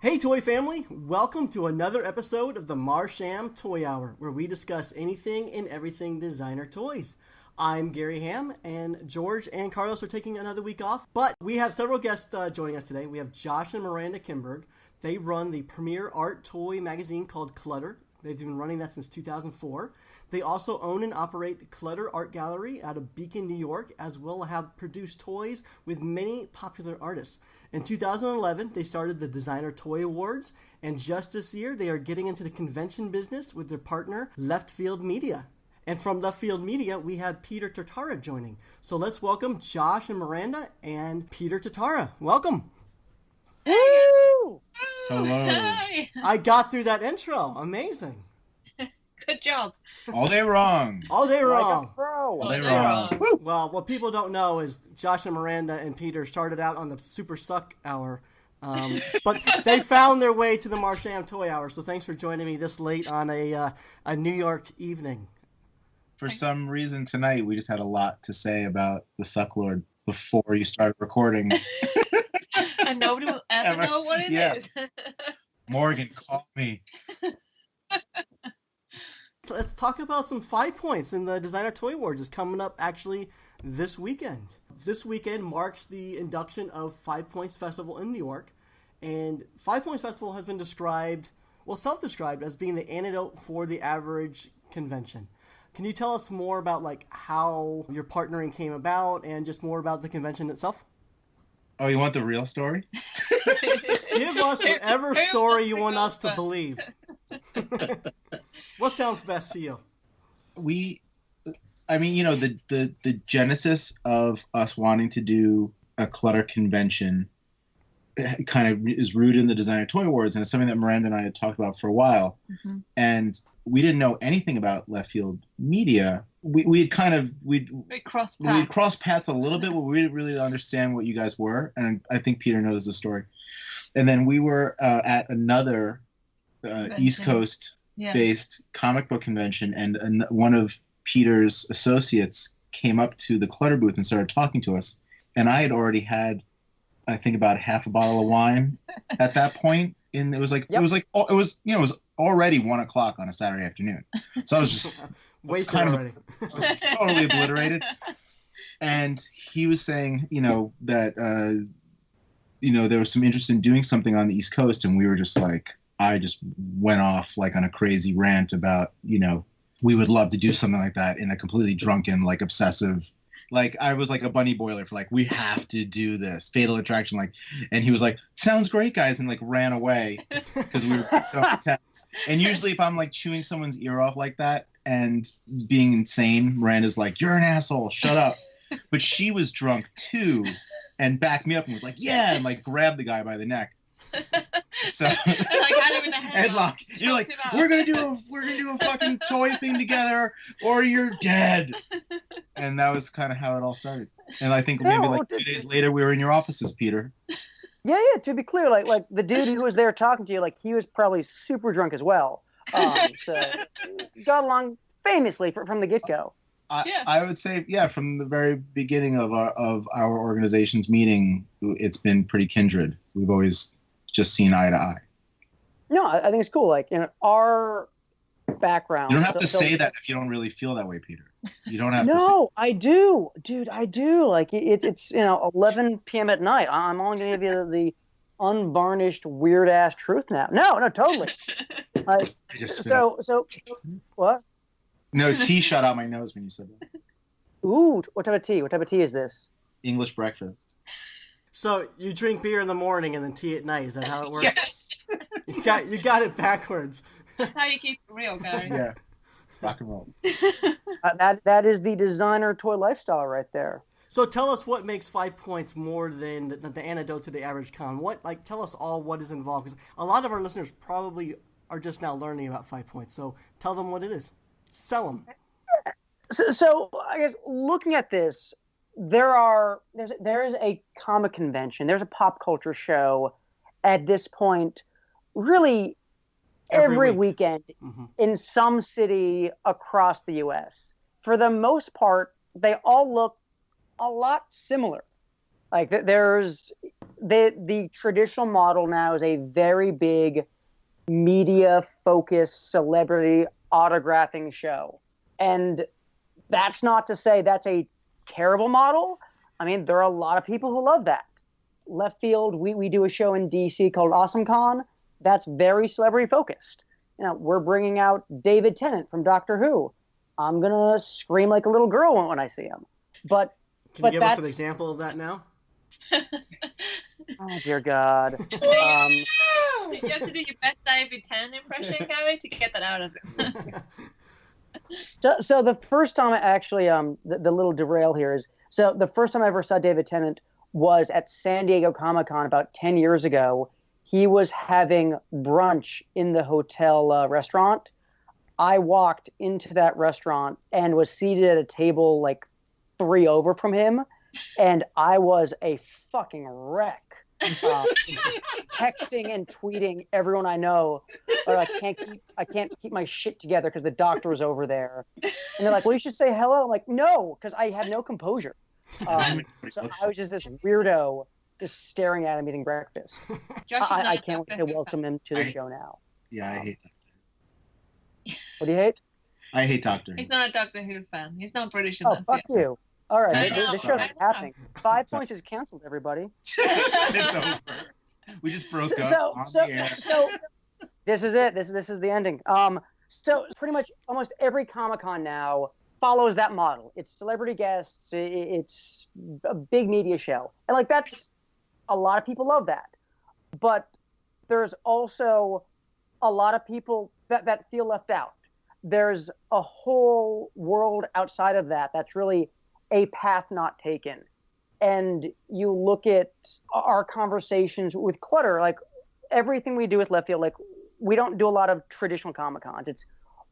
Hey Toy Family, welcome to another episode of the Marsham Toy Hour, where we discuss anything and everything designer toys. I'm Gary Ham, and George and Carlos are taking another week off, but we have several guests joining us today. We have Josh and Miranda Kimberg. They run the premier art toy magazine called Clutter. They've been running that since 2004. They also own and operate Clutter Art Gallery out of Beacon, New York, as well as have produced toys with many popular artists. In 2011, they started the Designer Toy Awards, and just this year, they are getting into the convention business with their partner, Left Field Media. And from Left Field Media, we have Peter Tatara joining. So let's welcome Josh and Miranda and Peter Tatara. Welcome. Woo! Hello. Hi. I got through that intro. Amazing. Good job. All day wrong. All day wrong. All day day wrong. wrong. Woo! Well, what people don't know is Josh and Miranda and Peter started out on the Super Suck Hour, but they found their way to the Marsham Toy Hour. So thanks for joining me this late on a New York evening. For some reason tonight, we just had a lot to say about the Suck Lord before you started recording. And nobody will ever know what it is. Morgan, call me. Let's talk about some 5 points in the Designer Toy Awards. It's coming up actually this weekend. This weekend marks the induction of 5 Points Festival in New York. And 5 Points Festival has been self-described as being the antidote for the average convention. Can you tell us more about how your partnering came about and just more about the convention itself? Oh, you want the real story? Give us whatever story you want us to believe. What sounds best to you? The genesis of us wanting to do a clutter convention kind of is rooted in the Designer Toy Awards, and it's something that Miranda and I had talked about for a while. Mm-hmm. And we didn't know anything about Left Field Media. We crossed paths a little bit, but we didn't really understand what you guys were. And I think Peter knows the story. And then we were at another East Coast based comic book convention, and one of Peter's associates came up to the Clutter booth and started talking to us. And I had already had, I think, about half a bottle of wine at that point. And it was already 1 o'clock on a Saturday afternoon. So I was just wasted already. I was totally obliterated. And he was saying, that there was some interest in doing something on the East Coast, and we were just like, I just went off on a crazy rant about, we would love to do something like that in a completely drunken, obsessive, I was like a bunny boiler for we have to do this Fatal Attraction, and he was like, sounds great, guys, and ran away because we were so intense. And usually if I'm chewing someone's ear off like that and being insane, Miranda's like, you're an asshole, shut up. But she was drunk too and backed me up and was like, yeah, and grabbed the guy by the neck. So had him in the headlock. You're like, we're gonna do a fucking toy thing together, or you're dead. And that was kind of how it all started. And I think maybe 2 days later, we were in your offices, Peter. Yeah. To be clear, the dude who was there talking to you, he was probably super drunk as well. So got along famously from the get-go. I would say, from the very beginning of our organization's meeting, it's been pretty kindred. We've always just seen eye to eye. No, I think it's cool. Our background. You don't have to say that if you don't really feel that way, Peter. You don't have to. No, I do, dude. I do. It's 11 p.m. at night. I'm only gonna give you the unvarnished weird ass truth now. No, totally. So what? No, tea shot out my nose when you said that. Ooh, what type of tea? What type of tea is this? English breakfast. So you drink beer in the morning and then tea at night. Is that how it works? Yes. You got it backwards. That's how you keep it real, guys. Yeah. Rock and roll. That is the designer toy lifestyle right there. So tell us what makes 5 Points more than the antidote to the average con. Tell us all what is involved, because a lot of our listeners probably are just now learning about 5 Points. So tell them what it is. Sell them. So I guess looking at this, there is a comic convention. There's a pop culture show at this point, really every weekend in some city across the U.S. For the most part, they all look a lot similar. There's the traditional model now is a very big media-focused celebrity autographing show. And that's not to say that's a terrible model. I mean, there are a lot of people who love that. Left field, we do a show in DC called AwesomeCon. That's very celebrity-focused. You know, we're bringing out David Tennant from Doctor Who. I'm going to scream like a little girl when I see him. Can you give us an example of that now? Oh, dear God. You have to do your best David Tennant impression, Gary, to get that out of him. So the first time I actually, the little derail here is, so the first time I ever saw David Tennant was at San Diego Comic-Con about 10 years ago. He was having brunch in the hotel restaurant. I walked into that restaurant and was seated at a table like 3 over from him, and I was a fucking wreck. Texting and tweeting everyone I know, or I can't keep my shit together because the doctor was over there, and they're like, "Well, you should say hello." I'm like, "No," because I had no composure. So I was just this weirdo, just staring at him eating breakfast. I can't wait to welcome him to the show now. Yeah, I hate that. What do you hate? I hate Doctor Who. He's not a Doctor Who fan. He's not British Oh, enough. fuck yet. you. All right, I this show's happening. 5 Points is canceled, everybody. It's over. We just broke up on the air. So this is it. This is the ending. So pretty much almost every Comic-Con now follows that model. It's celebrity guests. It's a big media show, and like that's a lot of people love that. But there's also a lot of people that feel left out. There's a whole world outside of that that's really a path not taken. And you look at our conversations with Clutter, like everything we do with Left Field, like we don't do a lot of traditional Comic-Cons. It's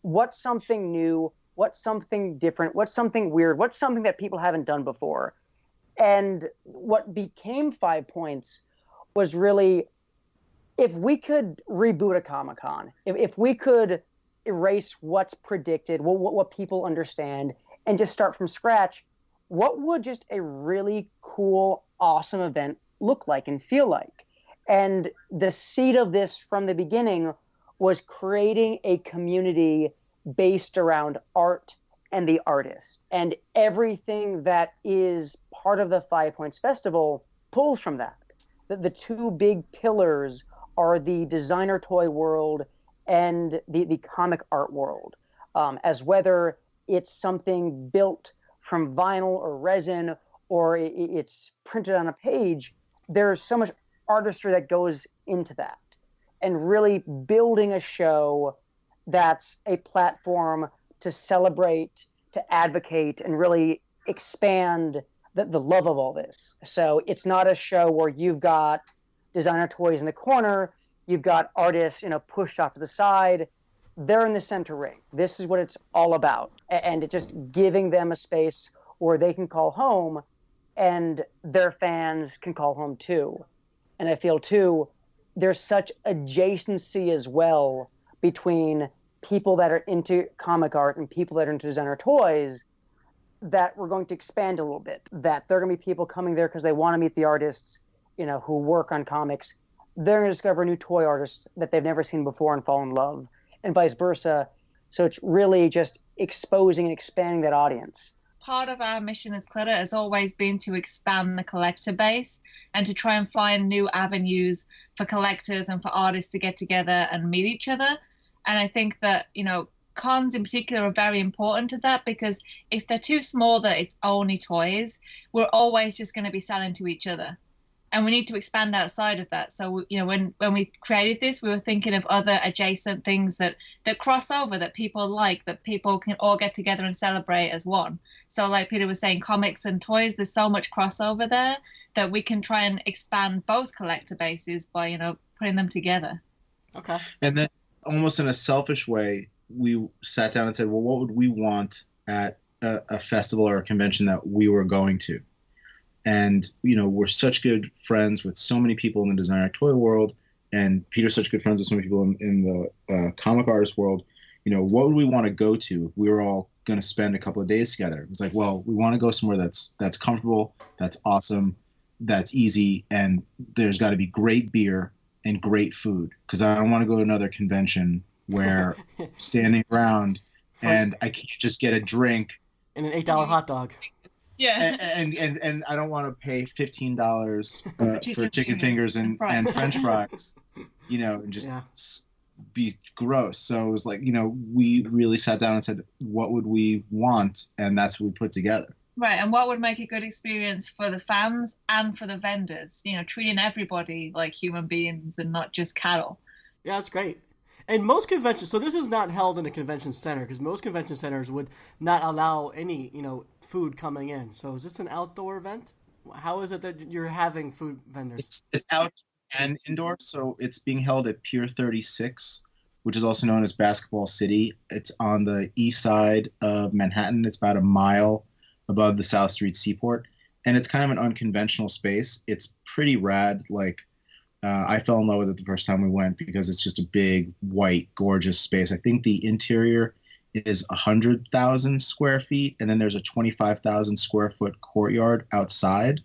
what's something new, what's something different, what's something weird, what's something that people haven't done before. And what became 5 Points was really, if we could reboot a Comic-Con, if we could erase what's predicted, what people understand, and just start from scratch, what would just a really cool, awesome event look like and feel like? And the seed of this from the beginning was creating a community based around art and the artist. And everything that is part of the 5 Points Festival pulls from that. The 2 big pillars are the designer toy world and the comic art world. As whether it's something built from vinyl or resin, or it's printed on a page, there's so much artistry that goes into that. And really building a show that's a platform to celebrate, to advocate, and really expand the love of all this. So it's not a show where you've got designer toys in the corner, you've got artists, pushed off to the side. They're in the center ring. This is what it's all about. And it's just giving them a space where they can call home and their fans can call home too. And I feel too, there's such adjacency as well between people that are into comic art and people that are into designer toys that we're going to expand a little bit. That there are going to be people coming there because they want to meet the artists, who work on comics. They're going to discover new toy artists that they've never seen before and fall in love, and vice versa. So it's really just exposing and expanding that audience. Part of our mission as Clutter has always been to expand the collector base and to try and find new avenues for collectors and for artists to get together and meet each other. And I think that, cons in particular are very important to that, because if they're too small that it's only toys, we're always just going to be selling to each other. And we need to expand outside of that. So, when we created this, we were thinking of other adjacent things that cross over, that people like, that people can all get together and celebrate as one. So like Peter was saying, comics and toys, there's so much crossover there that we can try and expand both collector bases by, putting them together. Okay. And then almost in a selfish way, we sat down and said, well, what would we want at a festival or a convention that we were going to? And, we're such good friends with so many people in the designer toy world, and Peter's such good friends with so many people in the comic artist world. What would we want to go to if we were all going to spend a couple of days together? It was like, well, we want to go somewhere that's comfortable, that's awesome, that's easy, and there's got to be great beer and great food, because I don't want to go to another convention where standing around and I can't just get a drink and an $8 hot dog. Yeah. And I don't want to pay $15 for chicken fingers and French fries, and just be gross. So it was like, we really sat down and said, what would we want? And that's what we put together. Right, and what would make a good experience for the fans and for the vendors? Treating everybody like human beings and not just cattle. Yeah, that's great. And most conventions, so this is not held in a convention center, because most convention centers would not allow any, food coming in. So is this an outdoor event? How is it that you're having food vendors? It's out and indoor, so it's being held at Pier 36, which is also known as Basketball City. It's on the east side of Manhattan. It's about a mile above the South Street Seaport, and it's kind of an unconventional space. It's pretty rad. I fell in love with it the first time we went because it's just a big, white, gorgeous space. I think the interior is 100,000 square feet, and then there's a 25,000 square foot courtyard outside.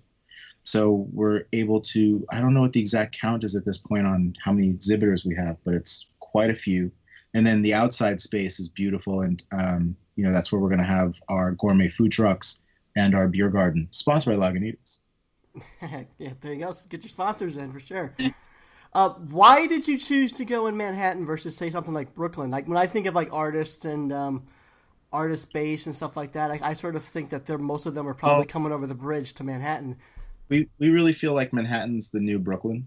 So we're able to, I don't know what the exact count is at this point on how many exhibitors we have, but it's quite a few. And then the outside space is beautiful, and that's where we're going to have our gourmet food trucks and our beer garden, sponsored by Lagunitas. Yeah, there you go. Get your sponsors in for sure. Why did you choose to go in Manhattan versus, say, something like Brooklyn? Like, when I think of artists and artist base and stuff like that, I sort of think that most of them are probably coming over the bridge to Manhattan. We really feel like Manhattan's the new Brooklyn.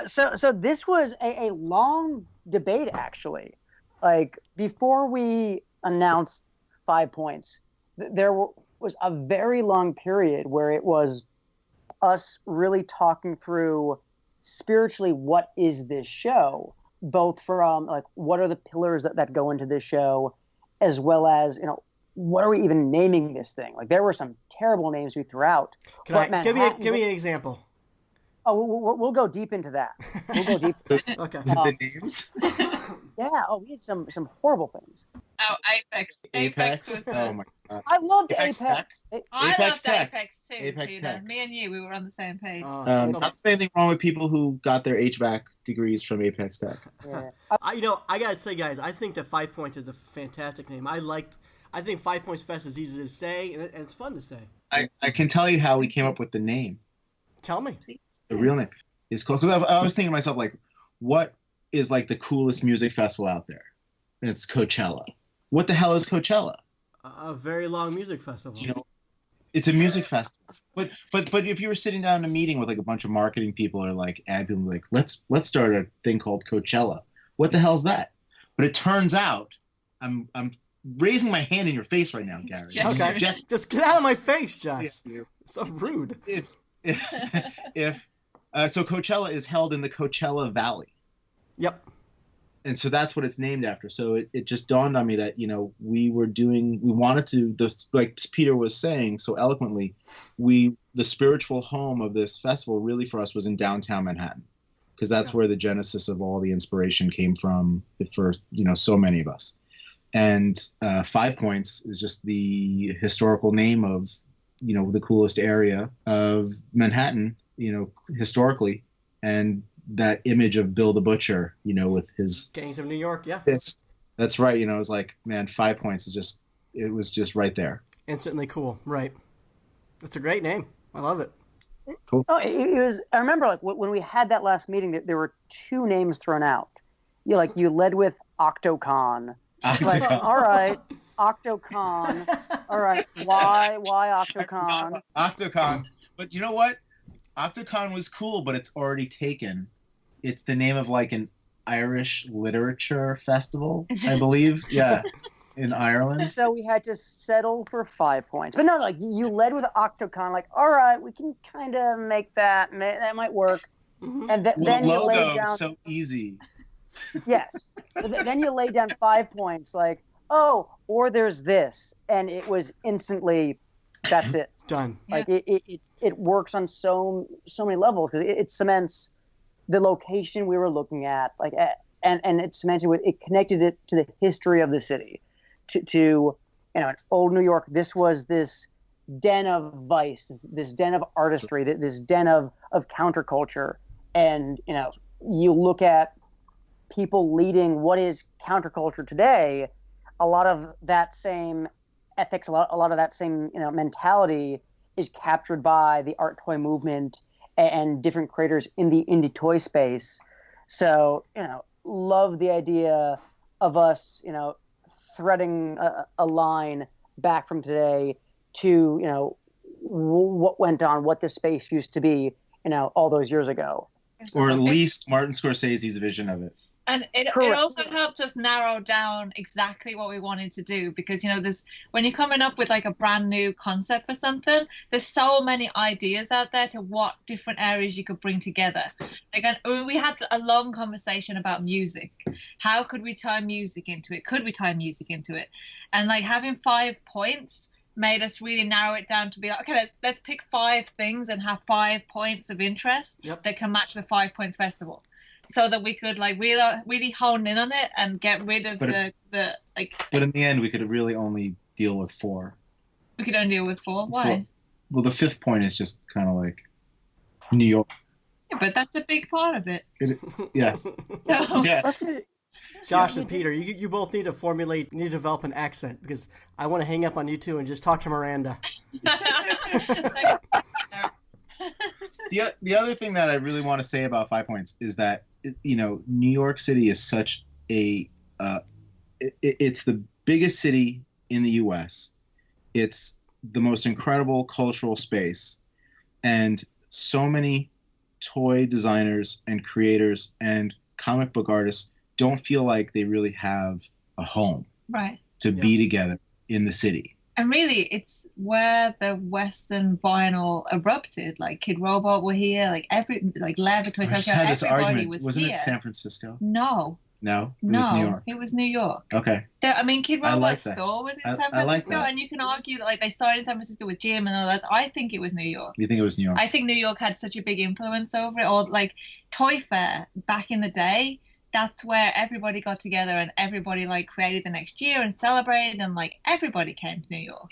So this was a long debate, actually. Before we announced 5 points, there was a very long period where it was us really talking through spiritually what is this show, both from what are the pillars that go into this show, as well as what are we even naming this thing. There were some terrible names we threw out. Give me an example. Oh, we'll go deep into that. We'll go deep. Okay. The names? Yeah. Oh, we had some horrible things. Oh, Apex. Apex? Oh, my God. I loved Apex Apex. I loved Tech. Apex too, Apex Peter. Tech. Me and you, we were on the same page. Not anything wrong with people who got their HVAC degrees from Apex Tech. Yeah. I gotta say, guys, I think that 5 Points is a fantastic name. I think 5 Points Fest is easy to say, and it's fun to say. I can tell you how we came up with the name. Tell me. The real name is called, because I was thinking to myself, what is the coolest music festival out there? And it's Coachella. What the hell is Coachella? A very long music festival. It's a music festival. But if you were sitting down in a meeting with a bunch of marketing people or admin, let's start a thing called Coachella. What the hell's that? But it turns out, I'm raising my hand in your face right now, Gary. Okay, just get out of my face, Josh. Yeah. So rude. So Coachella is held in the Coachella Valley. Yep. And so that's what it's named after. So it just dawned on me that, we wanted to, like Peter was saying so eloquently, the spiritual home of this festival really for us was in downtown Manhattan, because that's where the genesis of all the inspiration came from for, so many of us. And 5 Points is just the historical name of, the coolest area of Manhattan, historically. And that image of Bill the Butcher, with his Gangs of New York, yeah. That's right. It was like, man, 5 Points it was just right there. Instantly cool, right? It's a great name. I love it. Cool. Oh, it was. I remember when we had that last meeting, there were two names thrown out. You led with Octocon. All right, Octocon. All right, why Octocon? Octocon. But you know what? Octocon was cool, but it's already taken. It's the name of an Irish literature festival, I believe. Yeah, in Ireland. So we had to settle for 5 points. But no, you led with Octocon. All right, we can kind of make that. That might work. And then the you laid logo down. So easy. Yes, but then you laid down 5 points. Or there's this, and it was instantly. That's it. Done. It works on so many levels, because it cements the location we were looking at, and it cemented it connected it to the history of the city, to in old New York. This was this den of vice, this den of artistry, this den of counterculture. And, you know, you look at people leading what is counterculture today, a lot of that same ethics, a lot of that same, you know, mentality is captured by the art toy movement and different creators in the indie toy space. So, you know, love the idea of us, you know, threading a line back from today to, you know, what went on, what this space used to be, you know, all those years ago. Or at least Martin Scorsese's vision of it. And it also helped us narrow down exactly what we wanted to do, because, you know, when you're coming up with like a brand new concept for something, there's so many ideas out there to what different areas you could bring together. Like, we had a long conversation about music. How could we tie music into it? Could we tie music into it? And like having 5 points made us really narrow it down to be like, okay, let's pick 5 things and have 5 points of interest that can match the 5 points festival. So that we could like really hone in on it and get rid of the like. But in the end, we could really only deal with 4. We could only deal with 4. Why? Well, the 5th point is just kind of like New York. Yeah, but that's a big part of it. Yes. So, yeah. Josh and Peter, you both need to develop an accent, because I want to hang up on you two and just talk to Miranda. The other thing that I really want to say about 5 points is that, you know, New York City is such a it's the biggest city in the U.S. It's the most incredible cultural space, and so many toy designers and creators and comic book artists don't feel like they really have a home to be together in the city. And really, it's where the Western vinyl erupted. Like Kid Robot were here, like Lev, Toy Tokyo, everybody was Wasn't here. It San Francisco? No. No? It was New York. It was New York. Okay. Kid Robot's store was in San Francisco, like that. and you can argue that like they started in San Francisco with Jim and all that. I think it was New York. You think it was New York? I think New York had such a big influence over it. Or like Toy Fair back in the day, that's where everybody got together and everybody like created the next year and celebrated, and like everybody came to New York.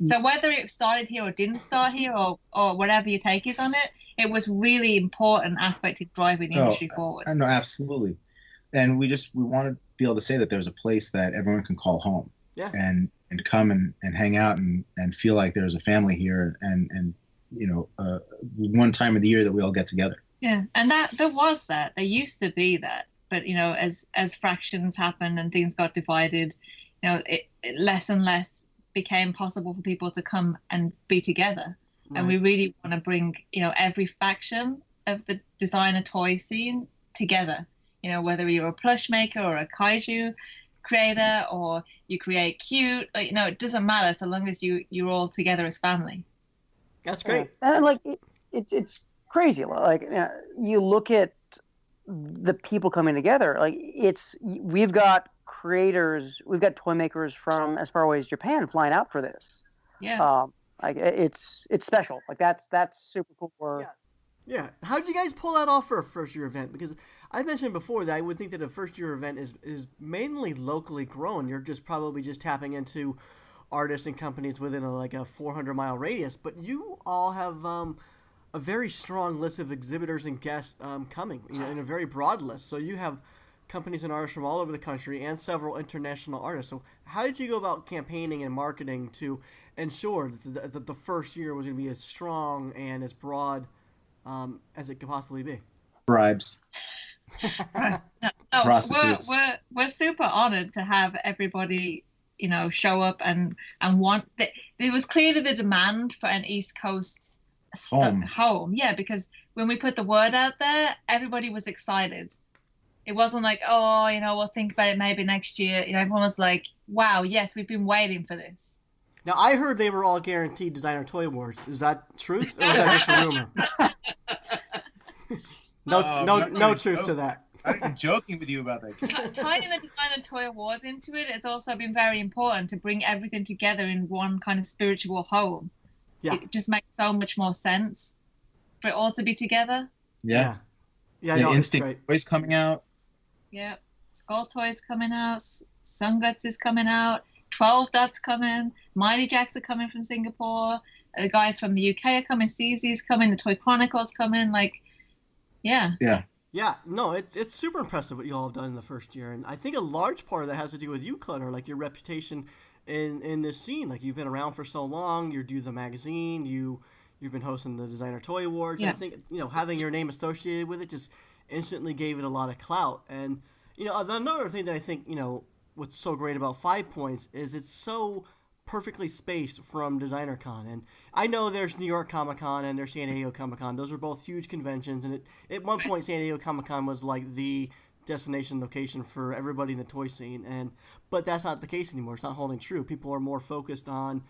So whether it started here or didn't start here, or whatever your take is on it, it was really important aspect of driving the industry forward. No, absolutely. And we want to be able to say that there's a place that everyone can call home, and come and hang out and feel like there's a family here, and you know, one time of the year that we all get together. Yeah, and there used to be that, but you know, as fractions happened and things got divided, you know, it less and less became possible for people to come and be together. Right. And we really want to bring, you know, every faction of the designer toy scene together. You know, whether you're a plush maker or a kaiju creator, or you create cute, like, you know, it doesn't matter so long as you're all together as family. That's great. And like it's crazy. Like, you look at the people coming together. Like, we've got creators, we've got toy makers from as far away as Japan flying out for this. Yeah. Like it's special. Like that's super cool. Yeah. How did you guys pull that off for a first year event? Because I mentioned before that I would think that a first year event is mainly locally grown. You're probably just tapping into artists and companies within a 400-mile radius. But you all have a very strong list of exhibitors and guests coming, you know, in a very broad list. So you have companies and artists from all over the country and several international artists. So how did you go about campaigning and marketing to ensure that the first year was going to be as strong and as broad as it could possibly be? Bribes. Prostitutes. We're super honored to have everybody, you know, show up and want that. It was clearly the demand for an East Coast home. Yeah, because when we put the word out there, everybody was excited. It wasn't like, oh, you know, we'll think about it maybe next year. You know, everyone was like, wow, yes, we've been waiting for this. Now, I heard they were all guaranteed Designer Toy Awards. Is that truth, or is that just a rumor? No truth to that. I'm even joking with you about that. Tying the Designer Toy Awards into it has also been very important to bring everything together in one kind of spiritual home. Yeah. It just makes so much more sense for it all to be together. Yeah. Yeah, no, Instinct Toys coming out. Yeah. Skull Toys coming out. Sun Guts is coming out. 12 Dots coming, Mighty Jacks are coming from Singapore, the guys from the UK are coming, CZ's coming, the Toy Chronicles coming, like, yeah. Yeah, no, it's super impressive what you all have done in the first year, and I think a large part of that has to do with you, Clutter, like your reputation in this scene. Like you've been around for so long, you do the magazine, you've been hosting the Designer Toy Awards. Yeah. And I think having your name associated with it just instantly gave it a lot of clout. And another thing that I think what's so great about 5 Points is it's so perfectly spaced from Designer Con. And I know there's New York Comic Con and there's San Diego Comic Con. Those are both huge conventions, and at one point San Diego Comic Con was like the destination location for everybody in the toy scene, but that's not the case anymore. It's not holding true. People are more focused on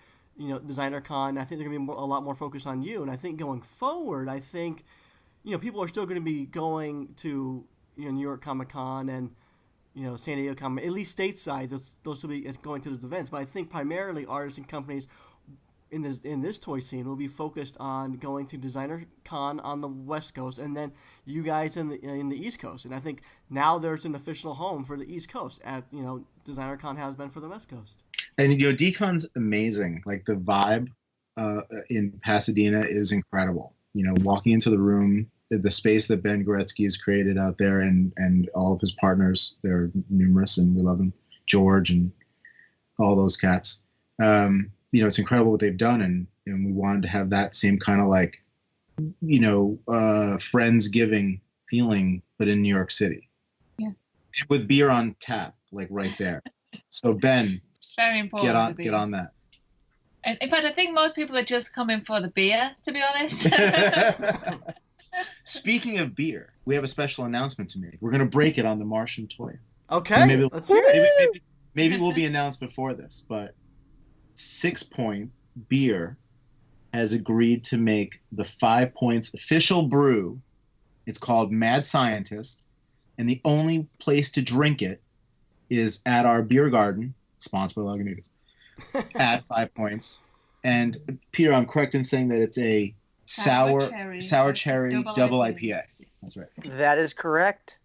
Designer Con. I think they're going to be a lot more focused on you, and I think going forward, I think people are still going to be going to New York Comic Con and San Diego Comic, at least stateside. Those will be going to those events. But I think primarily artists and companies in this toy scene will be focused on going to Designer Con on the West Coast, and then you guys in the East Coast. And I think now there's an official home for the East Coast, as Designer Con has been for the West Coast. And DCon's amazing. Like the vibe in Pasadena is incredible. Walking into the room, the space that Ben Goretzky has created out there, and all of his partners, they're numerous, and we love them, George and all those cats. It's incredible what they've done, and we wanted to have that same kind of like, Friendsgiving feeling, but in New York City. Yeah. With beer on tap, like right there. So Ben, very important. Get on that. In fact, I think most people are just coming for the beer, to be honest. Speaking of beer, we have a special announcement to make. We're going to break it on the Marsham toy. Okay, let's hear it. Maybe we'll be announced before this, but 6 Point Beer has agreed to make the 5 Points official brew. It's called Mad Scientist, and the only place to drink it is at our beer garden, sponsored by Lagunitas, at 5 Points. And Peter, I'm correct in saying that it's a sour cherry double IPA. That's right. That is correct.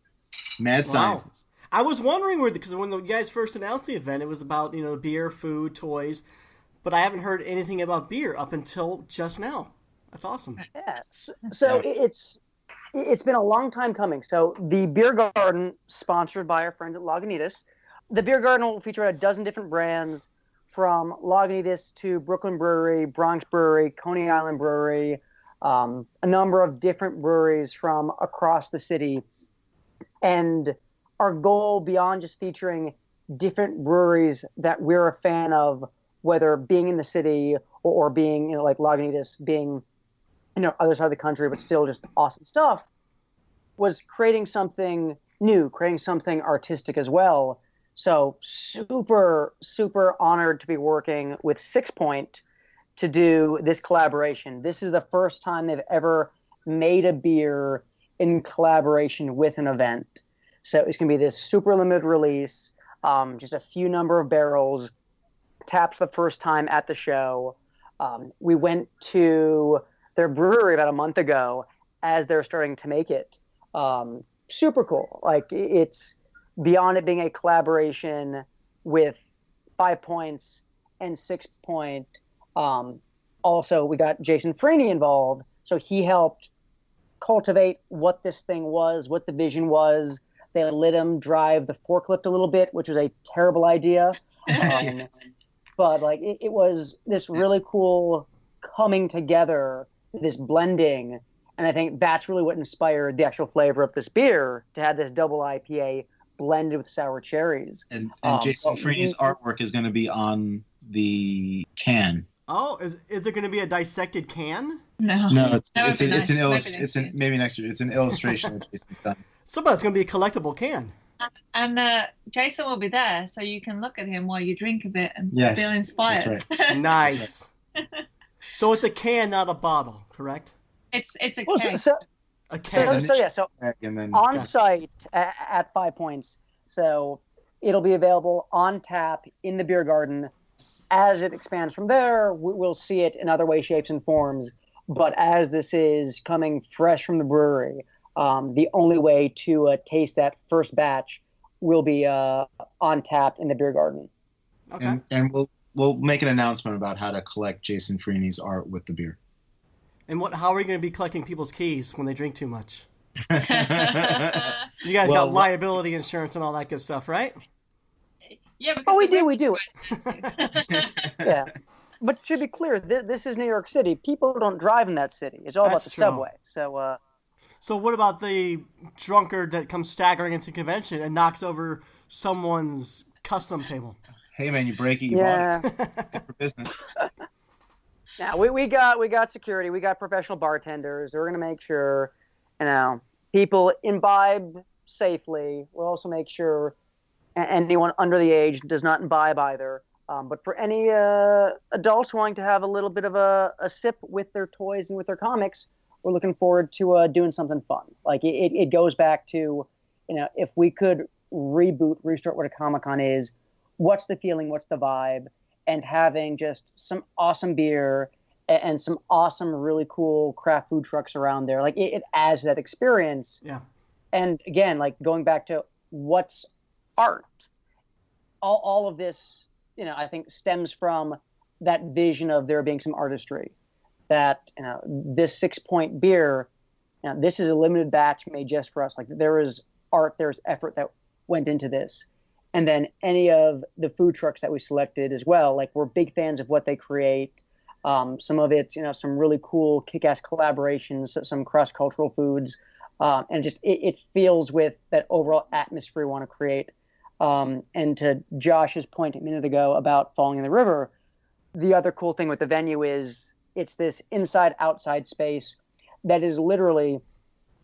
Mad Scientist. I was wondering because when you guys first announced the event, it was about beer, food, toys, but I haven't heard anything about beer up until just now. That's awesome. Yeah. So it's been a long time coming. So the beer garden, sponsored by our friends at Lagunitas, the beer garden will feature a dozen different brands, from Lagunitas to Brooklyn Brewery, Bronx Brewery, Coney Island Brewery, a number of different breweries from across the city. And our goal, beyond just featuring different breweries that we're a fan of, whether being in the city or being, like Lagunitas, being, other side of the country, but still just awesome stuff, was creating something new, creating something artistic as well. So super, super honored to be working with 6 Point to do this collaboration. This is the first time they've ever made a beer in collaboration with an event. So it's going to be this super limited release, just a few number of barrels, tapped for the first time at the show. We went to their brewery about a month ago as they're starting to make it. Super cool. Like, it's beyond it being a collaboration with 5 Points and 6 Point. Also, we got Jason Freeney involved. So he helped cultivate what this thing was, what the vision was. They let him drive the forklift a little bit, which was a terrible idea. But like it was this really cool coming together, this blending. And I think that's really what inspired the actual flavor of this beer, to have this double IPA blended with sour cherries. And Jason Freeney's artwork is going to be on the can. Oh, is there going to be a dissected can? No, maybe next year. It's an illustration that Jason's done. So, but it's going to be a collectible can. And Jason will be there, so you can look at him while you drink a bit and feel inspired. That's right. Nice. Right. So it's a can, not a bottle, correct? It's a can. A can. So on site at 5 Points. So it'll be available on tap in the beer garden. As it expands from there, we'll see it in other ways, shapes, and forms. But as this is coming fresh from the brewery, the only way to taste that first batch will be on tap in the beer garden. Okay. And we'll make an announcement about how to collect Jason Freeney's art with the beer. And how are you going to be collecting people's keys when they drink too much? You guys Well, got liability insurance and all that good stuff, right? Yeah. Oh, we because do. the Yeah. But to be clear, this is New York City. People don't drive in that city. It's all about That's the true. subway. So, So what about the drunkard that comes staggering into convention and knocks over someone's custom table? Hey man, you break it, you yeah. bought it. Good for business. Now we got security. We got professional bartenders. We're gonna make sure, people imbibe safely. We'll also make sure anyone under the age does not imbibe either. But for any adults wanting to have a little bit of a sip with their toys and with their comics, we're looking forward to doing something fun. Like it goes back to, if we could restart what a Comic-Con is, what's the feeling, what's the vibe, and having just some awesome beer and some awesome, really cool craft food trucks around there. Like it adds that experience. Yeah. And again, like going back to what's art, all of this, I think stems from that vision of there being some artistry. That this 6-point beer, this is a limited batch made just for us. Like there is art, there's effort that went into this. And then any of the food trucks that we selected as well, like we're big fans of what they create. Some of it's some really cool kick-ass collaborations, some cross-cultural foods, and just it feels with that overall atmosphere we want to create. And to Josh's point a minute ago about falling in the river, the other cool thing with the venue is it's this inside-outside space that is literally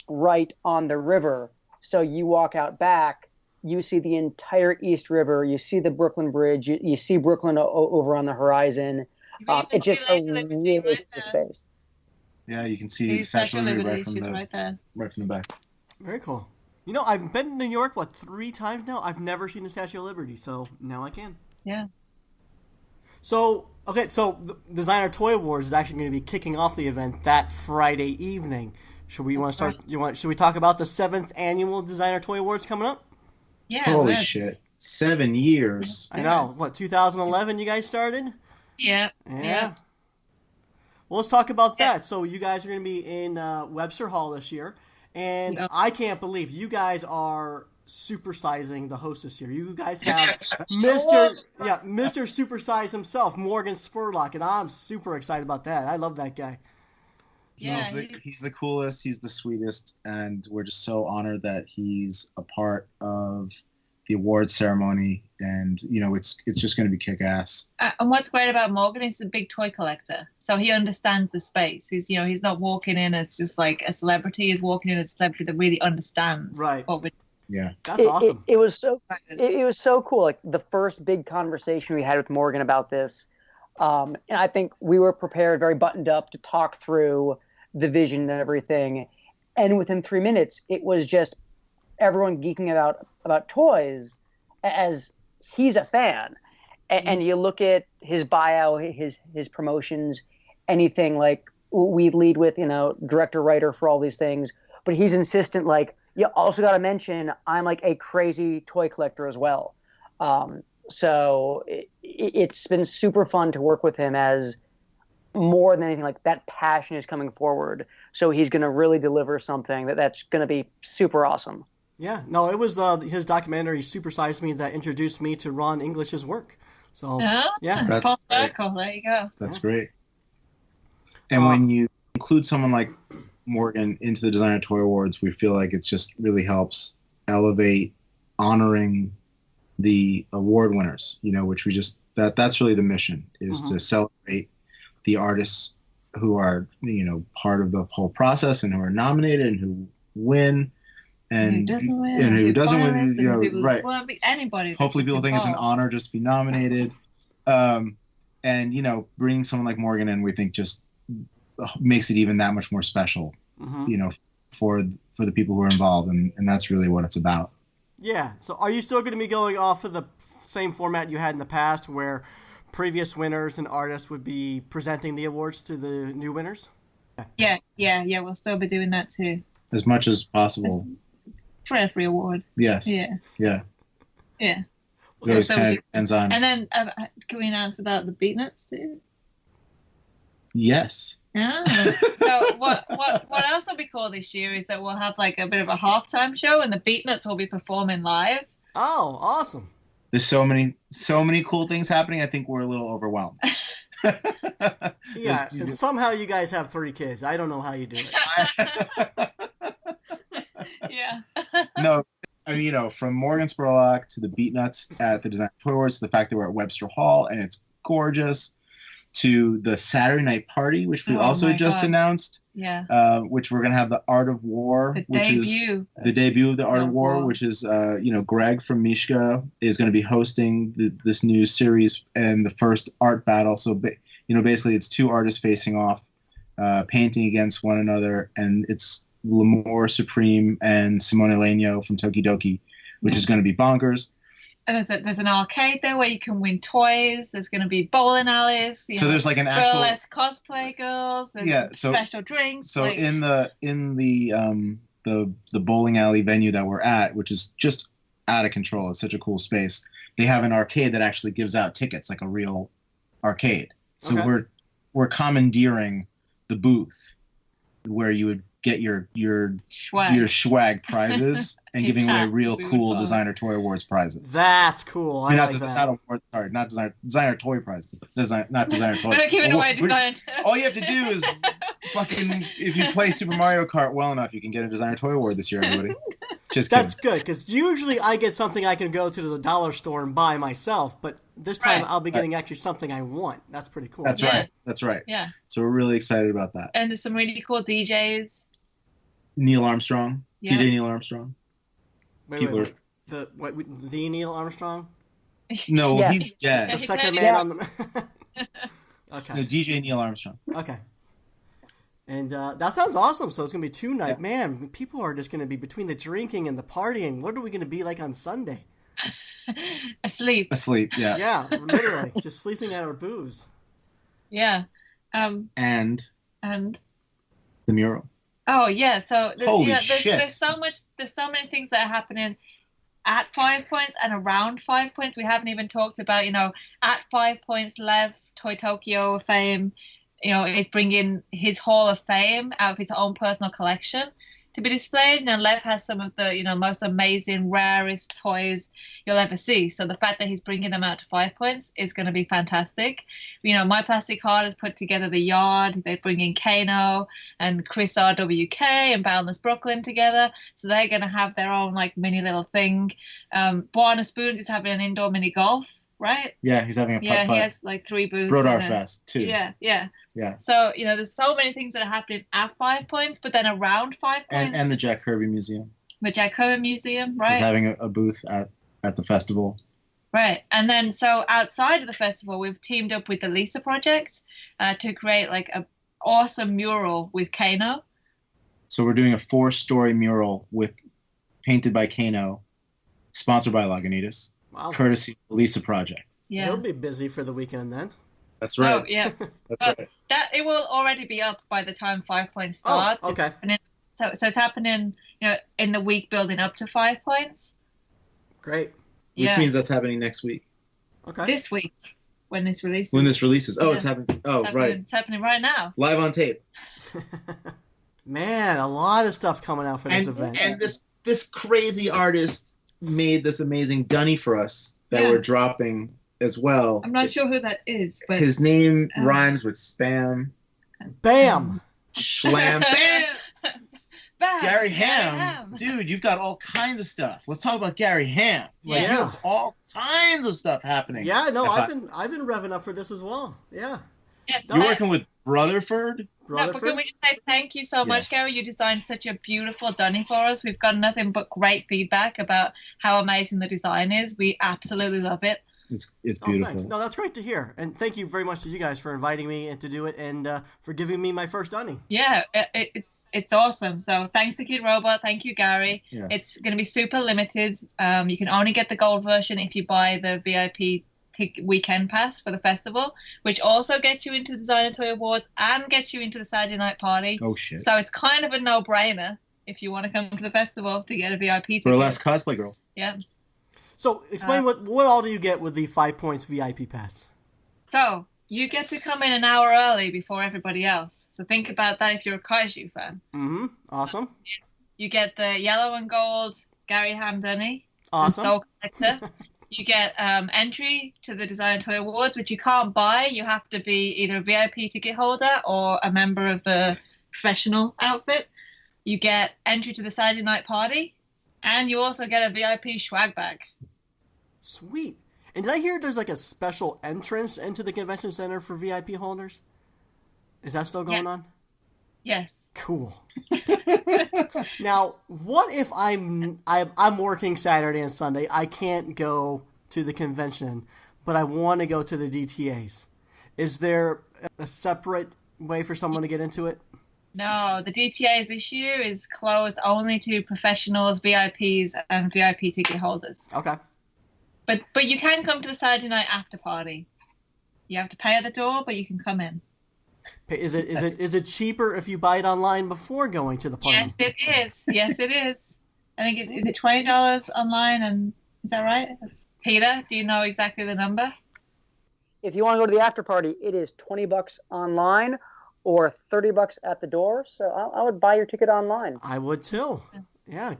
right on the river. So you walk out back, you see the entire East River, you see the Brooklyn Bridge, you see Brooklyn over on the horizon. It's just a really cool space. Yeah, you can see Statue of Liberty right from the back. Very cool. I've been to New York, 3 times now? I've never seen the Statue of Liberty, so now I can. Yeah. So the Designer Toy Awards is actually going to be kicking off the event that Friday evening. Should we start? Should we talk about the 7th annual Designer Toy Awards coming up? Yeah. Holy shit! 7 years. I know. 2011 you guys started? Yeah. Yeah. Well, let's talk about that. So you guys are going to be in Webster Hall this year, and I can't believe you guys are supersizing the hostess here. You guys have Mr. Supersize himself, Morgan Spurlock, and I'm super excited about that. I love that guy. Yeah, he's the coolest. He's the sweetest, and we're just so honored that he's a part of the awards ceremony. And it's just going to be kick-ass. And what's great about Morgan is he's a big toy collector, so he understands the space. He's he's not walking in as just like a celebrity. He's walking in as a celebrity that really understands. Right. Yeah, that's awesome. It was so cool. Like the first big conversation we had with Morgan about this, and I think we were prepared, very buttoned up, to talk through the vision and everything. And within 3 minutes, it was just everyone geeking about toys, as he's a fan. And you look at his bio, his promotions, anything like we lead with, director, writer for all these things, but he's insistent, like, you also got to mention I'm like a crazy toy collector as well. So it's been super fun to work with him, as more than anything, like that passion is coming forward. So he's going to really deliver something that's going to be super awesome. Yeah, no, it was his documentary Supersize Me that introduced me to Ron English's work. So yeah, that's full circle. There you go. That's great. And when you include someone like Morgan into the Designer Toy Awards, we feel like it just really helps elevate honoring the award winners, which that's really the mission, is to celebrate the artists who are, part of the whole process and who are nominated and who win. And who doesn't win, right. Well, anybody. Hopefully people think it's an honor just to be nominated. And, bringing someone like Morgan in, we think just makes it even that much more special, for the people who are involved. And that's really what it's about. Yeah. So are you still going to be going off of the same format you had in the past, where previous winners and artists would be presenting the awards to the new winners? Yeah. We'll still be doing that too. As much as possible. For every award. Yes. Yeah. Well, It always So kind we of depends on. And then can we announce about the beatnuts too? Yes. Yeah. So what else will be cool this year is that we'll have like a bit of a halftime show, and the beatnuts will be performing live. Oh, awesome. There's so many cool things happening. I think we're a little overwhelmed. Yeah, and somehow you guys have 3 kids. I don't know how you do it. Yeah. No, I mean, from Morgan Spurlock to the Beatnuts at the Design Toy Awards, to the fact that we're at Webster Hall and it's gorgeous, to the Saturday night party, which we also just announced. Yeah. Which we're gonna have the Art of War, which is the debut of the Art of War, which is Greg from Mishka is going to be hosting this new series and the first art battle. So basically it's 2 artists facing off, painting against one another, and it's L'Amour Supreme and Simone Legno from Tokidoki, which is going to be bonkers. And there's an arcade there where you can win toys. There's going to be bowling alleys. So there's like an actual burlesque cosplay girls. There's special drinks. So in the bowling alley venue that we're at, which is just out of control, it's such a cool space. They have an arcade that actually gives out tickets, like a real arcade. So we're commandeering the booth where you would get your swag prizes and giving away real cool Designer Toy Awards prizes. That's cool. I like that. Not designer toy prizes. Not designer toy. We're not giving away designer. All you have to do is fucking, if you play Super Mario Kart well enough, you can get a Designer Toy Award this year, everybody. That's good, because usually I get something I can go to the dollar store and buy myself, but this time I'll be getting actually something I want. That's pretty cool. That's right. That's right. Yeah. So we're really excited about that. And there's some really cool DJs. Neil Armstrong. Yeah. DJ Neil Armstrong. Wait. The Neil Armstrong? No, he's dead. The second man on the... Okay. No, DJ Neil Armstrong. Okay. And that sounds awesome. So it's going to be 2 nights. Yeah. Man, people are just going to be between the drinking and the partying. What are we going to be like on Sunday? Asleep, yeah. Yeah, literally. Just sleeping at our booze. Yeah. And the mural. Oh, yeah. So shit. There's so many things that are happening at 5 Points and around 5 Points. We haven't even talked about, at 5 Points, Lev, Toy Tokyo fame, is bringing his Hall of Fame out of his own personal collection to be displayed. Lev has some of the, most amazing, rarest toys you'll ever see. So the fact that he's bringing them out to 5 Points is going to be fantastic. My Plastic Heart has put together the Yard. They're bringing Kano and Chris RWK and Boundless Brooklyn together. So they're going to have their own, mini little thing. Buana Spoons is having an indoor mini golf. Right? Yeah, he's having a putt-putt. He has 3 booths. Brodar Fest too. Yeah. So there's so many things that are happening at 5 Points, but then around 5 Points. And the Jack Kirby Museum. The Jack Kirby Museum, right? He's having a booth at the festival. Right, and then so outside of the festival, we've teamed up with the Lisa Project to create an awesome mural with Kano. So we're doing a 4-story mural painted by Kano, sponsored by Lagunitas. Wow. Courtesy of the Lisa Project. Yeah. He'll be busy for the weekend then. That's right. Oh, yeah. That's right. It will already be up by the time 5 Points starts. Oh, okay. So it's happening, in the week building up to 5 Points. Great. Which means that's happening next week. Okay. This week, when this releases. It's happening. Oh, right. It's happening right now. Live on tape. Man, a lot of stuff coming out for this event. And this crazy artist made this amazing dunny for us that we're dropping as well. I'm not sure who that is, but his name rhymes with spam. Bam! Schlam. Bam! Bam! Gary Ham. Dude, you've got all kinds of stuff. Let's talk about Gary Ham. You have all kinds of stuff happening. Yeah, no, I've been revving up for this as well. Yeah. Yes, You're working with Rutherford? No, but can we just say thank you so much, Gary? You designed such a beautiful dunny for us. We've got nothing but great feedback about how amazing the design is. We absolutely love it. It's beautiful. Thanks. No, that's great to hear. And thank you very much to you guys for inviting me and to do it and for giving me my first dunny. Yeah, it's awesome. So thanks to Kid Robot. Thank you, Gary. Yes. It's going to be super limited. You can only get the gold version if you buy the VIP weekend pass for the festival, which also gets you into the Designer Toy Awards and gets you into the Saturday night party. Oh shit. So it's kind of a no-brainer if you want to come to the festival to get a VIP ticket. For less cosplay girls. Yeah. So explain what all do you get with the 5 points VIP pass? So you get to come in an hour early before everybody else. So think about that if you're a kaiju fan. Mm-hmm. Awesome. You get the yellow and gold Gary Hamduni, Awesome. the Soul Collector. You get entry to the Designer Toy Awards, which you can't buy. You have to be either a VIP ticket holder or a member of the professional outfit. You get entry to the Saturday night party, and you also get a VIP swag bag. Sweet. And did I hear there's like a special entrance into the convention center for VIP holders? Is that still going on? Yes. Cool. Now, what if I'm working Saturday and Sunday? I can't go to the convention, but I want to go to the DTAs. Is there a separate way for someone to get into it? No, the DTAs this year is closed only to professionals, VIPs, and VIP ticket holders. Okay. But you can come to the Saturday night after party. You have to pay at the door, but you can come in. Is it cheaper if you buy it online before going to the party? Yes, it is. Yes, it is. I think is it $20 online, and is that right? Peter, do you know exactly the number? If you want to go to the after party, it is $20 online or $30 at the door. So I would buy your ticket online. I would too. Yeah,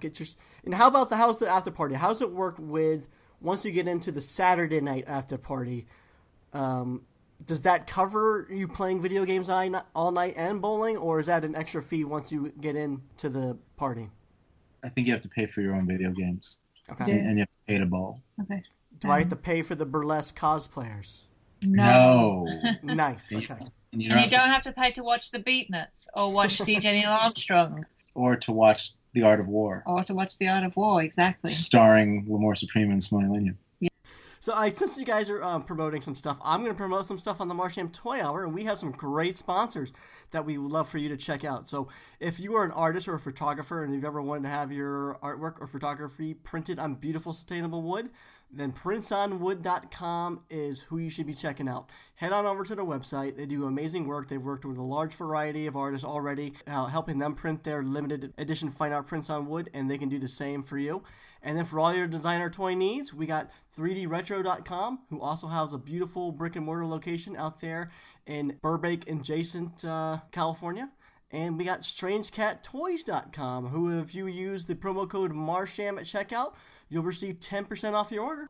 and how about how's the after party? How's it work with once you get into the Saturday night after party? Does that cover you playing video games all night and bowling, or is that an extra fee once you get into the party? I think you have to pay for your own video games. Okay. And you have to pay to bowl. Okay. Do I have to pay for the burlesque cosplayers? No. Nice. Okay. And you don't have to pay to watch the Beatnuts or watch DJ Neil Armstrong. Or to watch The Art of War. Or to watch The Art of War, exactly. Starring Lamore Supreme and Simone Lynn. So since you guys are promoting some stuff, I'm going to promote some stuff on the Marsham Toy Hour, and we have some great sponsors that we would love for you to check out. So if you are an artist or a photographer and you've ever wanted to have your artwork or photography printed on beautiful sustainable wood, then printsonwood.com is who you should be checking out. Head on over to their website. They do amazing work. They've worked with a large variety of artists already, helping them print their limited edition fine art prints on wood, and they can do the same for you. And then for all your designer toy needs, we got 3dretro.com, who also has a beautiful brick and mortar location out there in Burbank adjacent California. And we got StrangeCatToys.com, who if you use the promo code Marsham at checkout, you'll receive 10% off your order.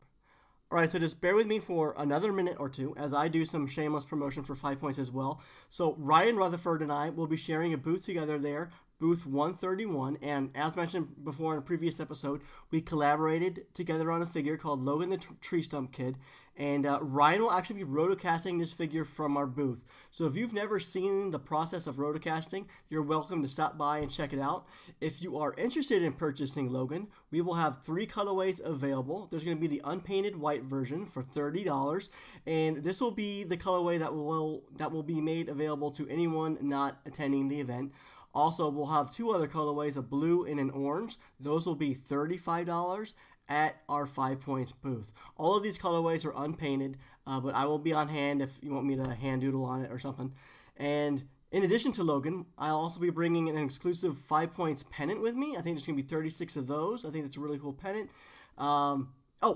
Alright, so just bear with me for another minute or two as I do some shameless promotion for 5 points as well. So Ryan Rutherford and I will be sharing a booth together there, booth 131, and as mentioned before in a previous episode, we collaborated together on a figure called Logan the Tree Stump Kid, and Ryan will actually be rotocasting this figure from our booth. So if you've never seen the process of rotocasting, you're welcome to stop by and check it out. If you are interested in purchasing Logan, we will have 3 colorways available. There's going to be the unpainted white version for $30, and this will be the colorway that will be made available to anyone not attending the event. Also, we'll have 2 other colorways, a blue and an orange. Those will be $35 at our 5 points booth. All of these colorways are unpainted, but I will be on hand if you want me to hand doodle on it or something. And in addition to Logan, I'll also be bringing an exclusive 5 points pennant with me. I think there's going to be 36 of those. I think it's a really cool pennant.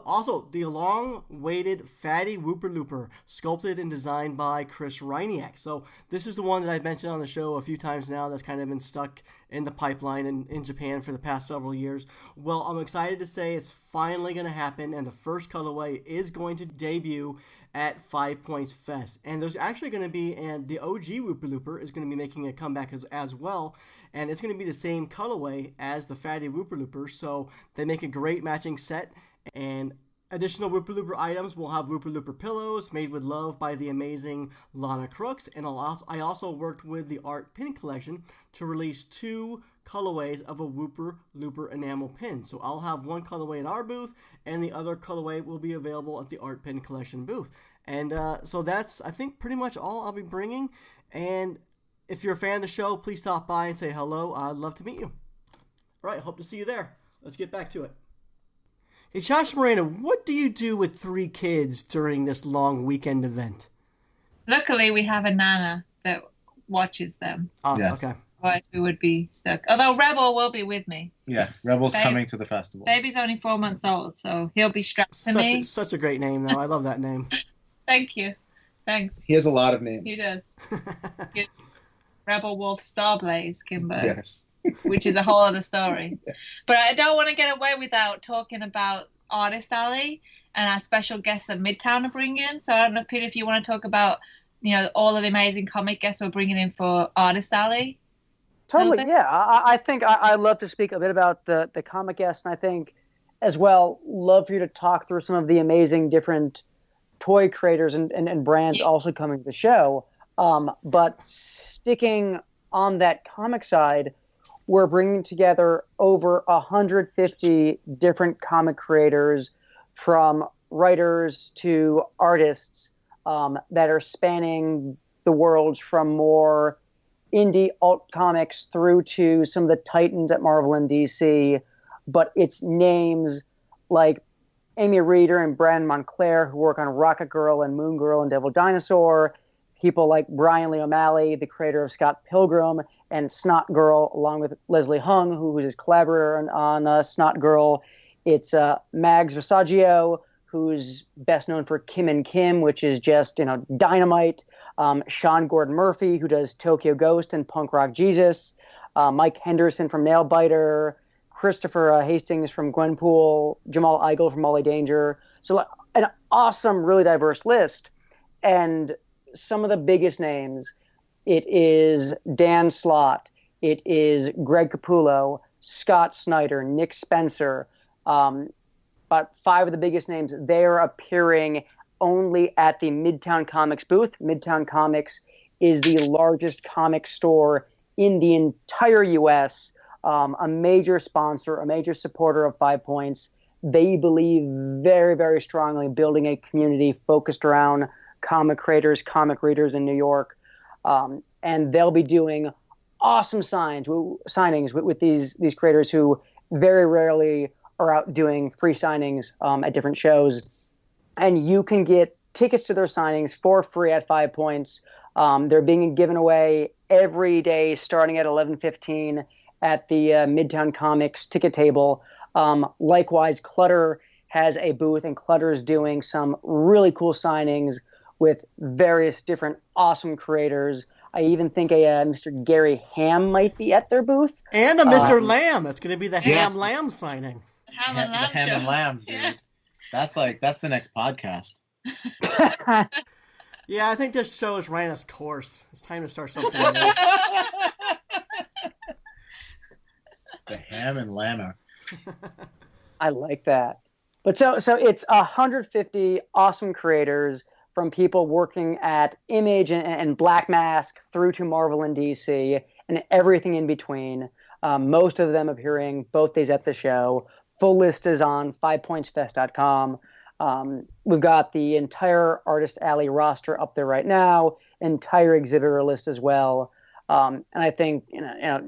Also, the long-awaited Fatty Whooper Looper, sculpted and designed by Chris Reiniak. So this is the one that I've mentioned on the show a few times now that's kind of been stuck in the pipeline in Japan for the past several years. Well, I'm excited to say it's finally going to happen, and the first colorway is going to debut at 5 Points Fest. And there's actually going to be, and the OG Whooper Looper is going to be making a comeback as well, and it's going to be the same colorway as the Fatty Whooper Looper, so they make a great matching set. And additional Whooper Looper items will have Whooper Looper pillows made with love by the amazing Lana Crooks. And I also worked with the Art Pin Collection to release 2 colorways of a Whooper Looper enamel pin. So I'll have one colorway at our booth, and the other colorway will be available at the Art Pin Collection booth. And so that's, I think, pretty much all I'll be bringing. And if you're a fan of the show, please stop by and say hello. I'd love to meet you. All right, hope to see you there. Let's get back to it. Hey, Josh, Miranda, what do you do with 3 kids during this long weekend event? Luckily, we have a nana that watches them. Awesome. Yes. Okay. Otherwise, we would be stuck. Although Rebel will be with me. Yeah, Rebel's coming to the festival. Baby's only 4 months old, so he'll be strapped to me. Such a great name, though. I love that name. Thank you. Thanks. He has a lot of names. He does. Rebel Wolf Starblaze Kimberg. Yes. Which is a whole other story. Yes. But I don't want to get away without talking about Artist Alley and our special guest that Midtown are bringing. So I don't know, Peter, if you want to talk about, all of the amazing comic guests we're bringing in for Artist Alley. Totally, yeah. I think I'd love to speak a bit about the comic guests, and I think as well, love for you to talk through some of the amazing different toy creators and brands also coming to the show. But sticking on that comic side, we're bringing together over 150 different comic creators, from writers to artists, that are spanning the worlds from more indie alt comics through to some of the titans at Marvel and DC. But it's names like Amy Reeder and Brandon Montclair, who work on Rocket Girl and Moon Girl and Devil Dinosaur. People like Brian Lee O'Malley, the creator of Scott Pilgrim and Snot Girl, along with Leslie Hung, who is his collaborator on Snot Girl. It's Mags Versaggio, who's best known for Kim and Kim, which is just, dynamite. Sean Gordon Murphy, who does Tokyo Ghost and Punk Rock Jesus. Mike Henderson from Nailbiter. Christopher Hastings from Gwenpool. Jamal Eigel from Molly Danger. So an awesome, really diverse list. And some of the biggest names, it is Dan Slott. It is Greg Capullo, Scott Snyder, Nick Spencer. But 5 of the biggest names, they're appearing only at the Midtown Comics booth. Midtown Comics is the largest comic store in the entire U.S., a major sponsor, a major supporter of 5 Points. They believe very, very strongly in building a community focused around comic creators, comic readers in New York. And they'll be doing awesome signings with these creators who very rarely are out doing free signings at different shows. And you can get tickets to their signings for free at 5 Points. They're being given away every day starting at 11:15 at the Midtown Comics ticket table. Likewise, Clutter has a booth, and Clutter is doing some really cool signings with various different awesome creators. I even think a Mr. Gary Ham might be at their booth. And a Mr. Lamb. It's going to be the Ham Lamb signing. Ham and Lamb, dude. Yeah. That's the next podcast. Yeah, I think this show has ran its course. It's time to start something new. The Ham and Lammer. I like that. But so it's 150 awesome creators, from people working at Image and Black Mask through to Marvel and DC and everything in between. Most of them appearing both days at the show. Full list is on 5pointsfest.com. We've got the entire Artist Alley roster up there right now, entire exhibitor list as well. And I think,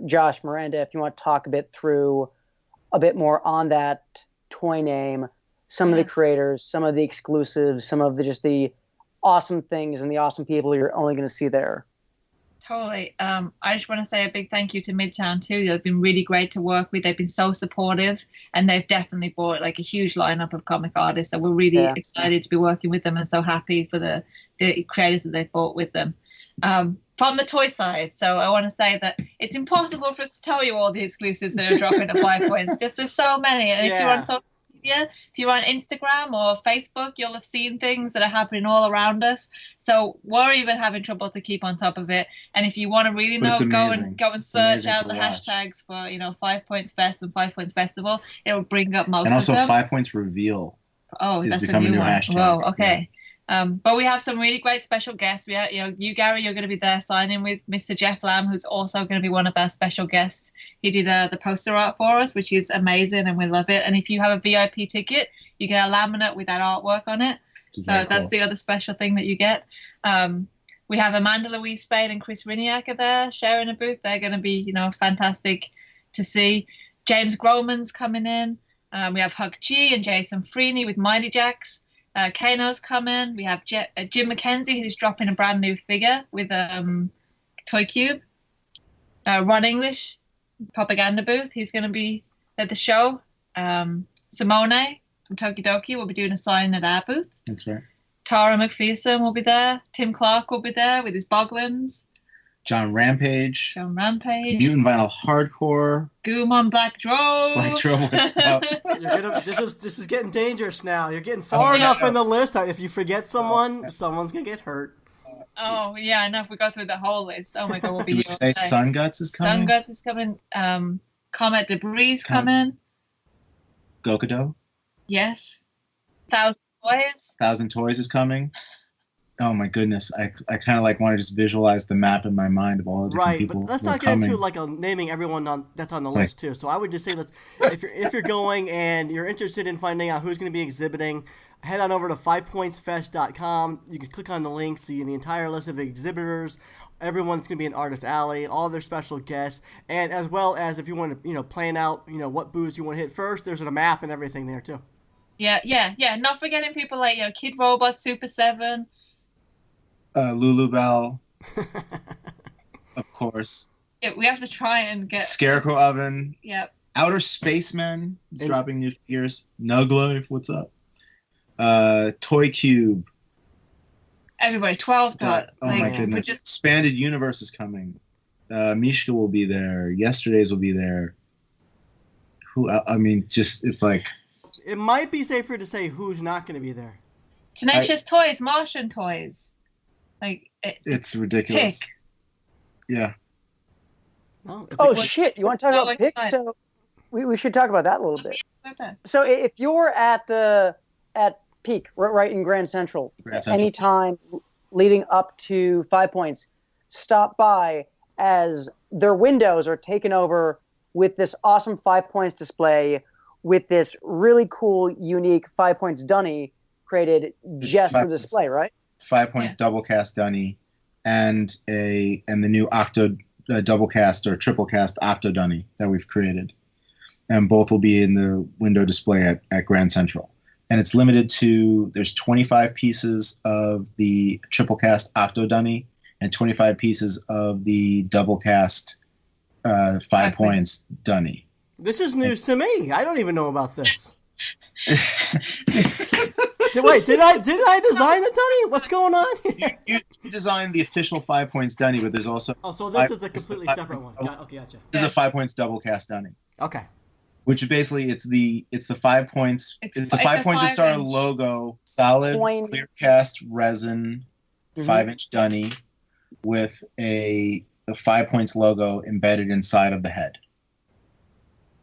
Josh, Miranda, if you want to talk a bit more on that toy name, some of the creators, some of the exclusives, some of the awesome things and the awesome people you're only going to see there. Totally. I just want to say a big thank you to Midtown too. They've been really great to work with. They've been so supportive, and they've definitely brought a huge lineup of comic artists. So we're really excited to be working with them, and so happy for the creators that they've brought with them. From the toy side, so I want to say that it's impossible for us to tell you all the exclusives that are dropping at 5 Points. There's so many, and if you're on social media, if you're on Instagram or Facebook, you'll have seen things that are happening all around us. So we're even having trouble to keep on top of it. And if you want to really know, go and search out the hashtags for 5 Points Fest and 5 Points Festival. It will bring up most of them. And also 5 Points Reveal. Oh, that's a new one. Hashtag. Whoa, okay. Yeah. But we have some really great special guests. We have, you, Gary, you're going to be there signing with Mr. Jeff Lamb, who's also going to be one of our special guests. He did the poster art for us, which is amazing, and we love it. And if you have a VIP ticket, you get a laminate with that artwork on it. So that's the other special thing that you get. We have Amanda Louise Spade and Chris Riniak are there sharing a booth. They're going to be, fantastic to see. James Groman's coming in. We have Hug G and Jason Freeney with Mighty Jacks. Kano's coming. We have Jim McKenzie, who's dropping a brand new figure with Toy Cube. Ron English, propaganda booth. He's going to be at the show. Simone from Tokidoki will be doing a sign at our booth. That's right. Tara McPherson will be there. Tim Clark will be there with his Boglins. John Rampage. Mutant Vinyl Hardcore. Goomon Black Drove. What's up? This is getting dangerous now. You're getting far enough in the list. If you forget someone's gonna get hurt. Oh yeah, enough. We go through the whole list. Oh my god, we'll be. Did we say Sun Guts is coming? Sun Guts is coming. Comet Debris is coming. Gokudo. Yes. 1,000 Toys. 1,000 Toys is coming. Oh my goodness, I kind of like want to just visualize the map in my mind of all the different people. Right, but let's not get into like naming everyone that's on the list too. So I would just say if you're going and you're interested in finding out who's going to be exhibiting, head on over to 5pointsfest.com. You can click on the link, see the entire list of exhibitors. Everyone's going to be in Artist Alley, all their special guests, and as well as if you want to plan out what booths you want to hit first. There's a map and everything there too. Yeah. Not forgetting people like Kid Robot, Super 7. Lulu Bell, of course. Yeah, we have to try and get Scarecrow Oven. Yep. Outer Spacemen is dropping new figures. Nug Life, what's up? Toy Cube. Everybody, 12 dot. Oh my goodness! Expanded Universe is coming. Mishka will be there. Yesterday's will be there. It's like. It might be safer to say who's not going to be there. Tenacious Toys, Martian Toys. It's ridiculous. Pick. Yeah. No, shit! You want to talk about Pick? So we should talk about that a little bit. So if you're at Peak, right in Grand Central, anytime leading up to 5 Points, stop by as their windows are taken over with this awesome 5 Points display with this really cool, unique 5 Points dunny created just for display, right? 5 Points double cast dunny and the new octo double cast or triple cast octo dunny that we've created, and both will be in the window display at Grand Central. And it's limited to, there's 25 pieces of the triple cast octo dunny and 25 pieces of the double cast 5 Points dunny. This is news to me. I don't even know about this. Wait, did I design the dunny? What's going on here? You designed the official 5 Points dunny, but there's also... Oh, so this is a completely separate one. Okay, gotcha. This is a 5 Points double cast dunny. Okay. Which basically it's the 5 Points. It's the 5 Points Star logo, solid clear cast resin, 5-inch dunny with a 5 Points logo embedded inside of the head.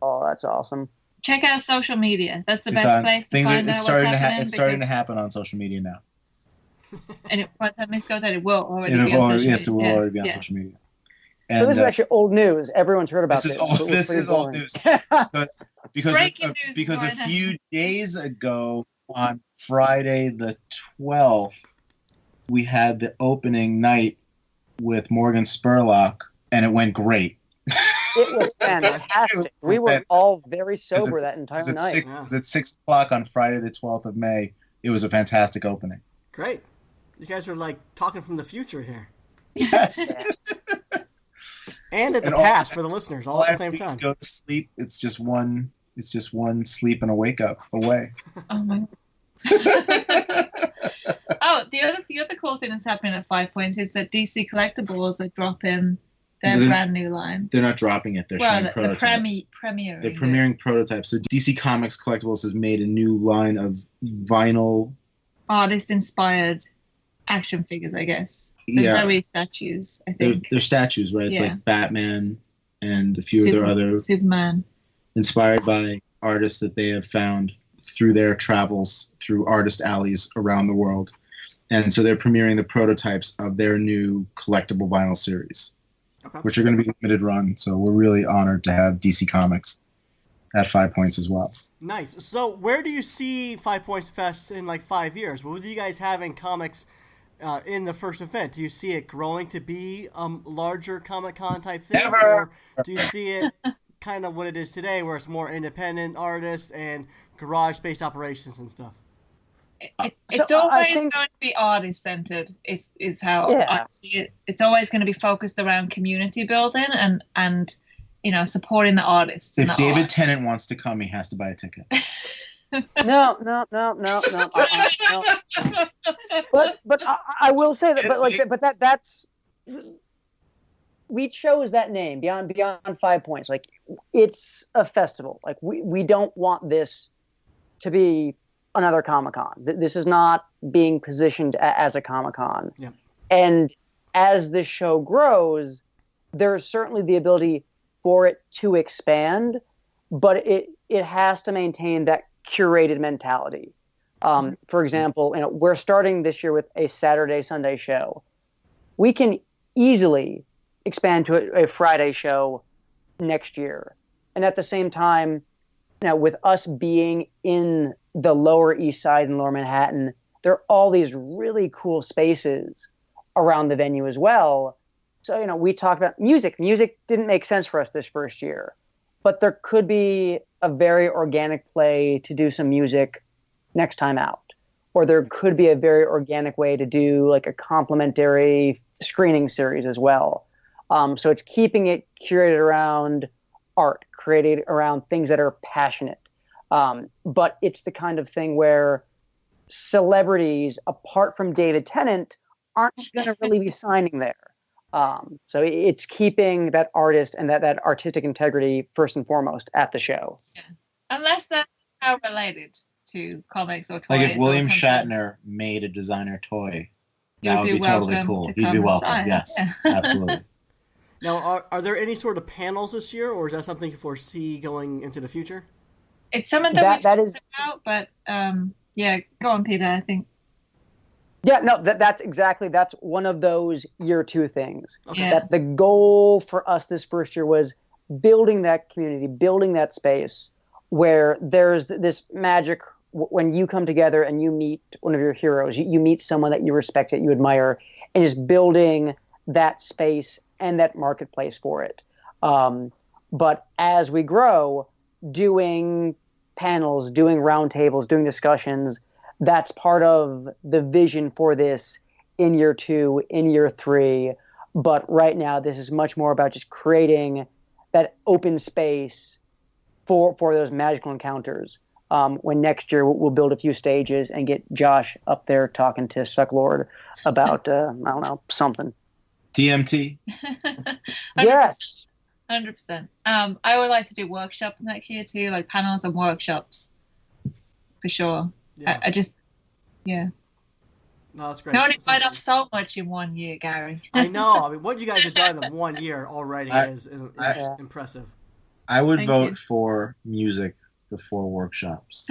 Oh, that's awesome. Check out social media. That's the best place to find out what's happening. It's starting to happen on social media now. And by the time this goes out, it will already be on social media. Yes, it will already be on social media. And, so this is actually old news. Everyone's heard about this. This is old news. because a few days ago, on Friday the 12th, we had the opening night with Morgan Spurlock, and it went great. It was fantastic. We were all very sober that entire night. At 6 o'clock on Friday the 12th of May. It was a fantastic opening. Great. You guys are like talking from the future here. Yes. And at the past for the listeners, all at the same time. Go to sleep. It's just one sleep and a wake up away. Oh my. The other cool thing that's happening at 5 Points is that DC Collectibles are dropping their brand new line. They're not dropping it. They're showing prototypes. Premiering. They're premiering prototypes. So DC Comics Collectibles has made a new line of vinyl artist-inspired action figures, I guess. They're very statues, I think. They're statues, right? It's like Batman and a few of their other... Superman. Inspired by artists that they have found through their travels through artist alleys around the world. And so they're premiering the prototypes of their new collectible vinyl series, which are going to be limited run. So we're really honored to have DC Comics at 5 Points as well. Nice. So where do you see 5 Points Fest in like 5 years? What do you guys have in comics in the first event? Do you see it growing to be larger Comic-Con type thing? Or do you see it kind of what it is today where it's more independent artists and garage-based operations and stuff? It's always going to be artist centered. Is how I see it. It's always going to be focused around community building and supporting the artists. If David Tennant wants to come, he has to buy a ticket. No. But I will say that. But that's we chose that name beyond 5 points. Like, it's a festival. Like, we don't want this to be another Comic-Con. This is not being positioned as a Comic-Con. Yeah. And as this show grows, there's certainly the ability for it to expand, but it has to maintain that curated mentality. For example, we're starting this year with a Saturday, Sunday show. We can easily expand to a Friday show next year. And at the same time, with us being in the Lower East Side and Lower Manhattan, there are all these really cool spaces around the venue as well. So, we talked about music. Music didn't make sense for us this first year, but there could be a very organic play to do some music next time out. Or there could be a very organic way to do like a complimentary screening series as well. So it's keeping it curated around art, created around things that are passionate. But it's the kind of thing where celebrities, apart from David Tennant, aren't going to really be signing there. So it's keeping that artist and that artistic integrity first and foremost at the show. Yeah. Unless they're related to comics or toys. Like if William Shatner made a designer toy, that would be totally cool. He'd be welcome. Yes, yeah. Absolutely. Now, are there any sort of panels this year, or is that something you foresee going into the future? It's something that we talked about, but yeah, go on, Peter, I think. Yeah, no, that's one of those year two things. Okay. That the goal for us this first year was building that community, building that space where there's this magic when you come together and you meet one of your heroes, you meet someone that you respect, that you admire, and just building that space and that marketplace for it. But as we grow, doing panels, doing roundtables, doing discussions, that's part of the vision for this in year two, in year three. But right now, this is much more about just creating that open space for those magical encounters. When next year we'll build a few stages and get Josh up there talking to Sucklord about, I don't know, something. DMT. Yes. 100%. I would like to do workshops next year too, like panels and workshops, for sure. Yeah. I just, yeah. No, that's great. You only bite off so much in 1 year, Gary. I know. I mean, what you guys have done in 1 year already is impressive. I would vote for music before workshops.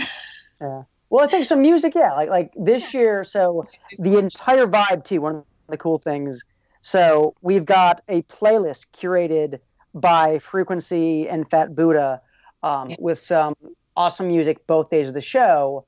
Yeah. Well, I think some music, yeah. Like this year, so the entire vibe too. One of the cool things. So we've got a playlist curated by Frequency and Fat Buddha with some awesome music both days of the show.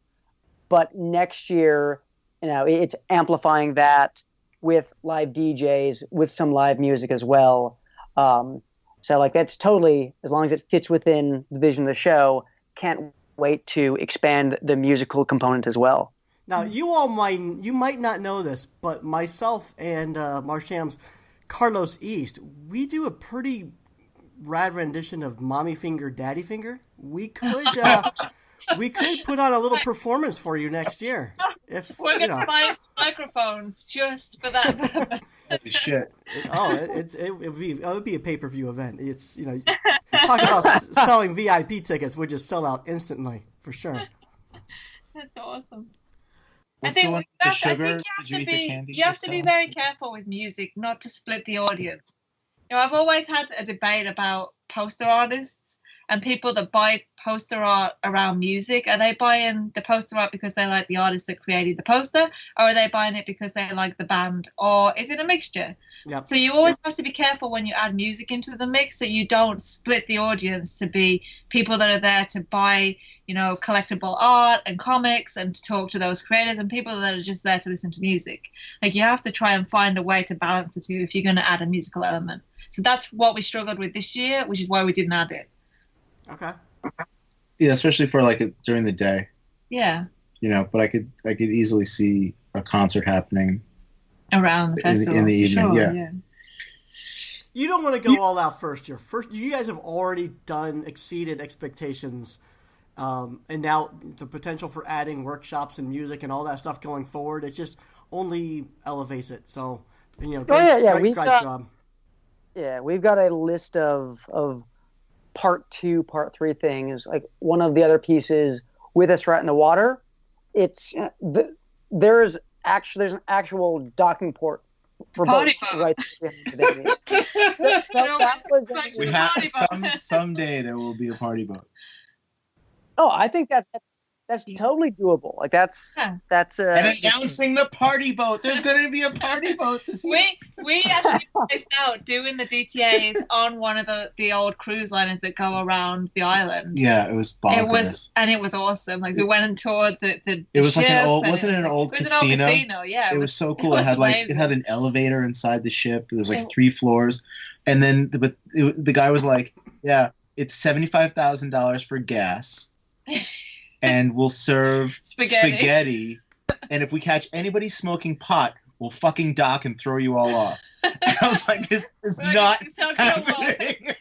But next year, it's amplifying that with live DJs, with some live music as well. So like that's totally, as long as it fits within the vision of the show, can't wait to expand the musical component as well. Now, you might not know this, but myself and Marsham's Carlos East, we do a pretty rad rendition of Mommy Finger, Daddy Finger. We could put on a little performance for you next year. If we're gonna buy microphones just for that purpose. Holy shit! It would be a pay-per-view event. It's talk about selling VIP tickets would just sell out instantly for sure. That's awesome. What's I the one with the sugar? You have to be very careful with music, not to split the audience. I've always had a debate about poster artists and people that buy poster art around music. Are they buying the poster art because they like the artist that created the poster, or are they buying it because they like the band, or is it a mixture? Yep. So you always have to be careful when you add music into the mix, so you don't split the audience to be people that are there to buy, collectible art and comics and to talk to those creators, and people that are just there to listen to music. Like, you have to try and find a way to balance the two if you're going to add a musical element. So that's what we struggled with this year, which is why we didn't add it. Okay. Yeah, especially for during the day. Yeah. But I could easily see a concert happening around the festival in the evening. Sure, yeah. You don't want to go all out first year. You guys have already exceeded expectations, and now the potential for adding workshops and music and all that stuff going forward, it just only elevates it. So, great job. Yeah, we've got a list of part 2, part 3 things. Like one of the other pieces with us right in the water. It's there's an actual docking port for boats right there. We have someday there will be a party boat. Oh, I think that's totally doable. Like that's and announcing the party boat. There's going to be a party boat this year. We actually placed out doing the DTAs on one of the old cruise liners that go around the island. Yeah, it was bonkers. It was awesome. Like we went and toured the It was ship, like an old wasn't it an old casino? An old casino, yeah. It was so cool. It had an elevator inside the ship. There was like 3 floors, and then the guy was like, "Yeah, it's $75,000 for gas." And we'll serve spaghetti. And if we catch anybody smoking pot, we'll fucking dock and throw you all off. And I was like, this is not happening.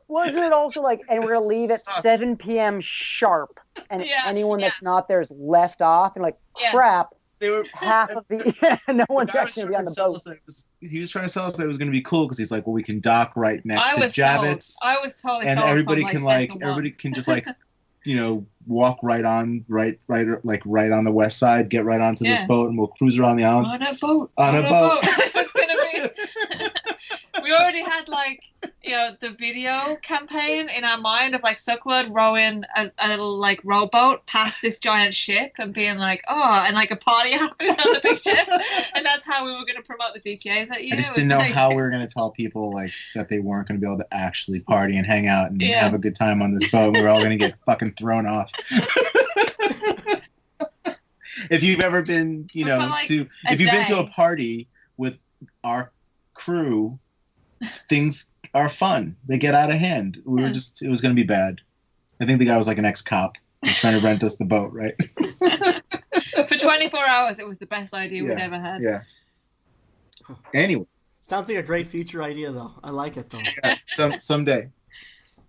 Wasn't it also like, and we're going to leave at 7 p.m. sharp, and anyone that's not there is left off, and like, crap. They were half of the no one's actually going to be on the boat. He was trying to sell us that it was going to be cool because he's like, well, we can dock right next to Javits. I was totally and everybody can just like, walk right on the west side, get right onto this boat, and we'll cruise around the island on a boat. It's gonna be. We already had the video campaign in our mind of Suckwood rowing a little rowboat past this giant ship and being like, oh, and a party happening on the big ship, and that's how we were going to promote the DTAs that year. I just didn't know how we were going to tell people that they weren't going to be able to actually party and hang out and have a good time on this boat. We were all going to get fucking thrown off. If you've ever been, if you've been to a party with our crew, things are fun. They get out of hand. It was going to be bad. I think the guy was like an ex-cop. He was trying to rent us the boat, right? For 24 hours, it was the best idea we'd ever had. Yeah. Anyway. Sounds like a great future idea, though. I like it, though. Yeah, someday.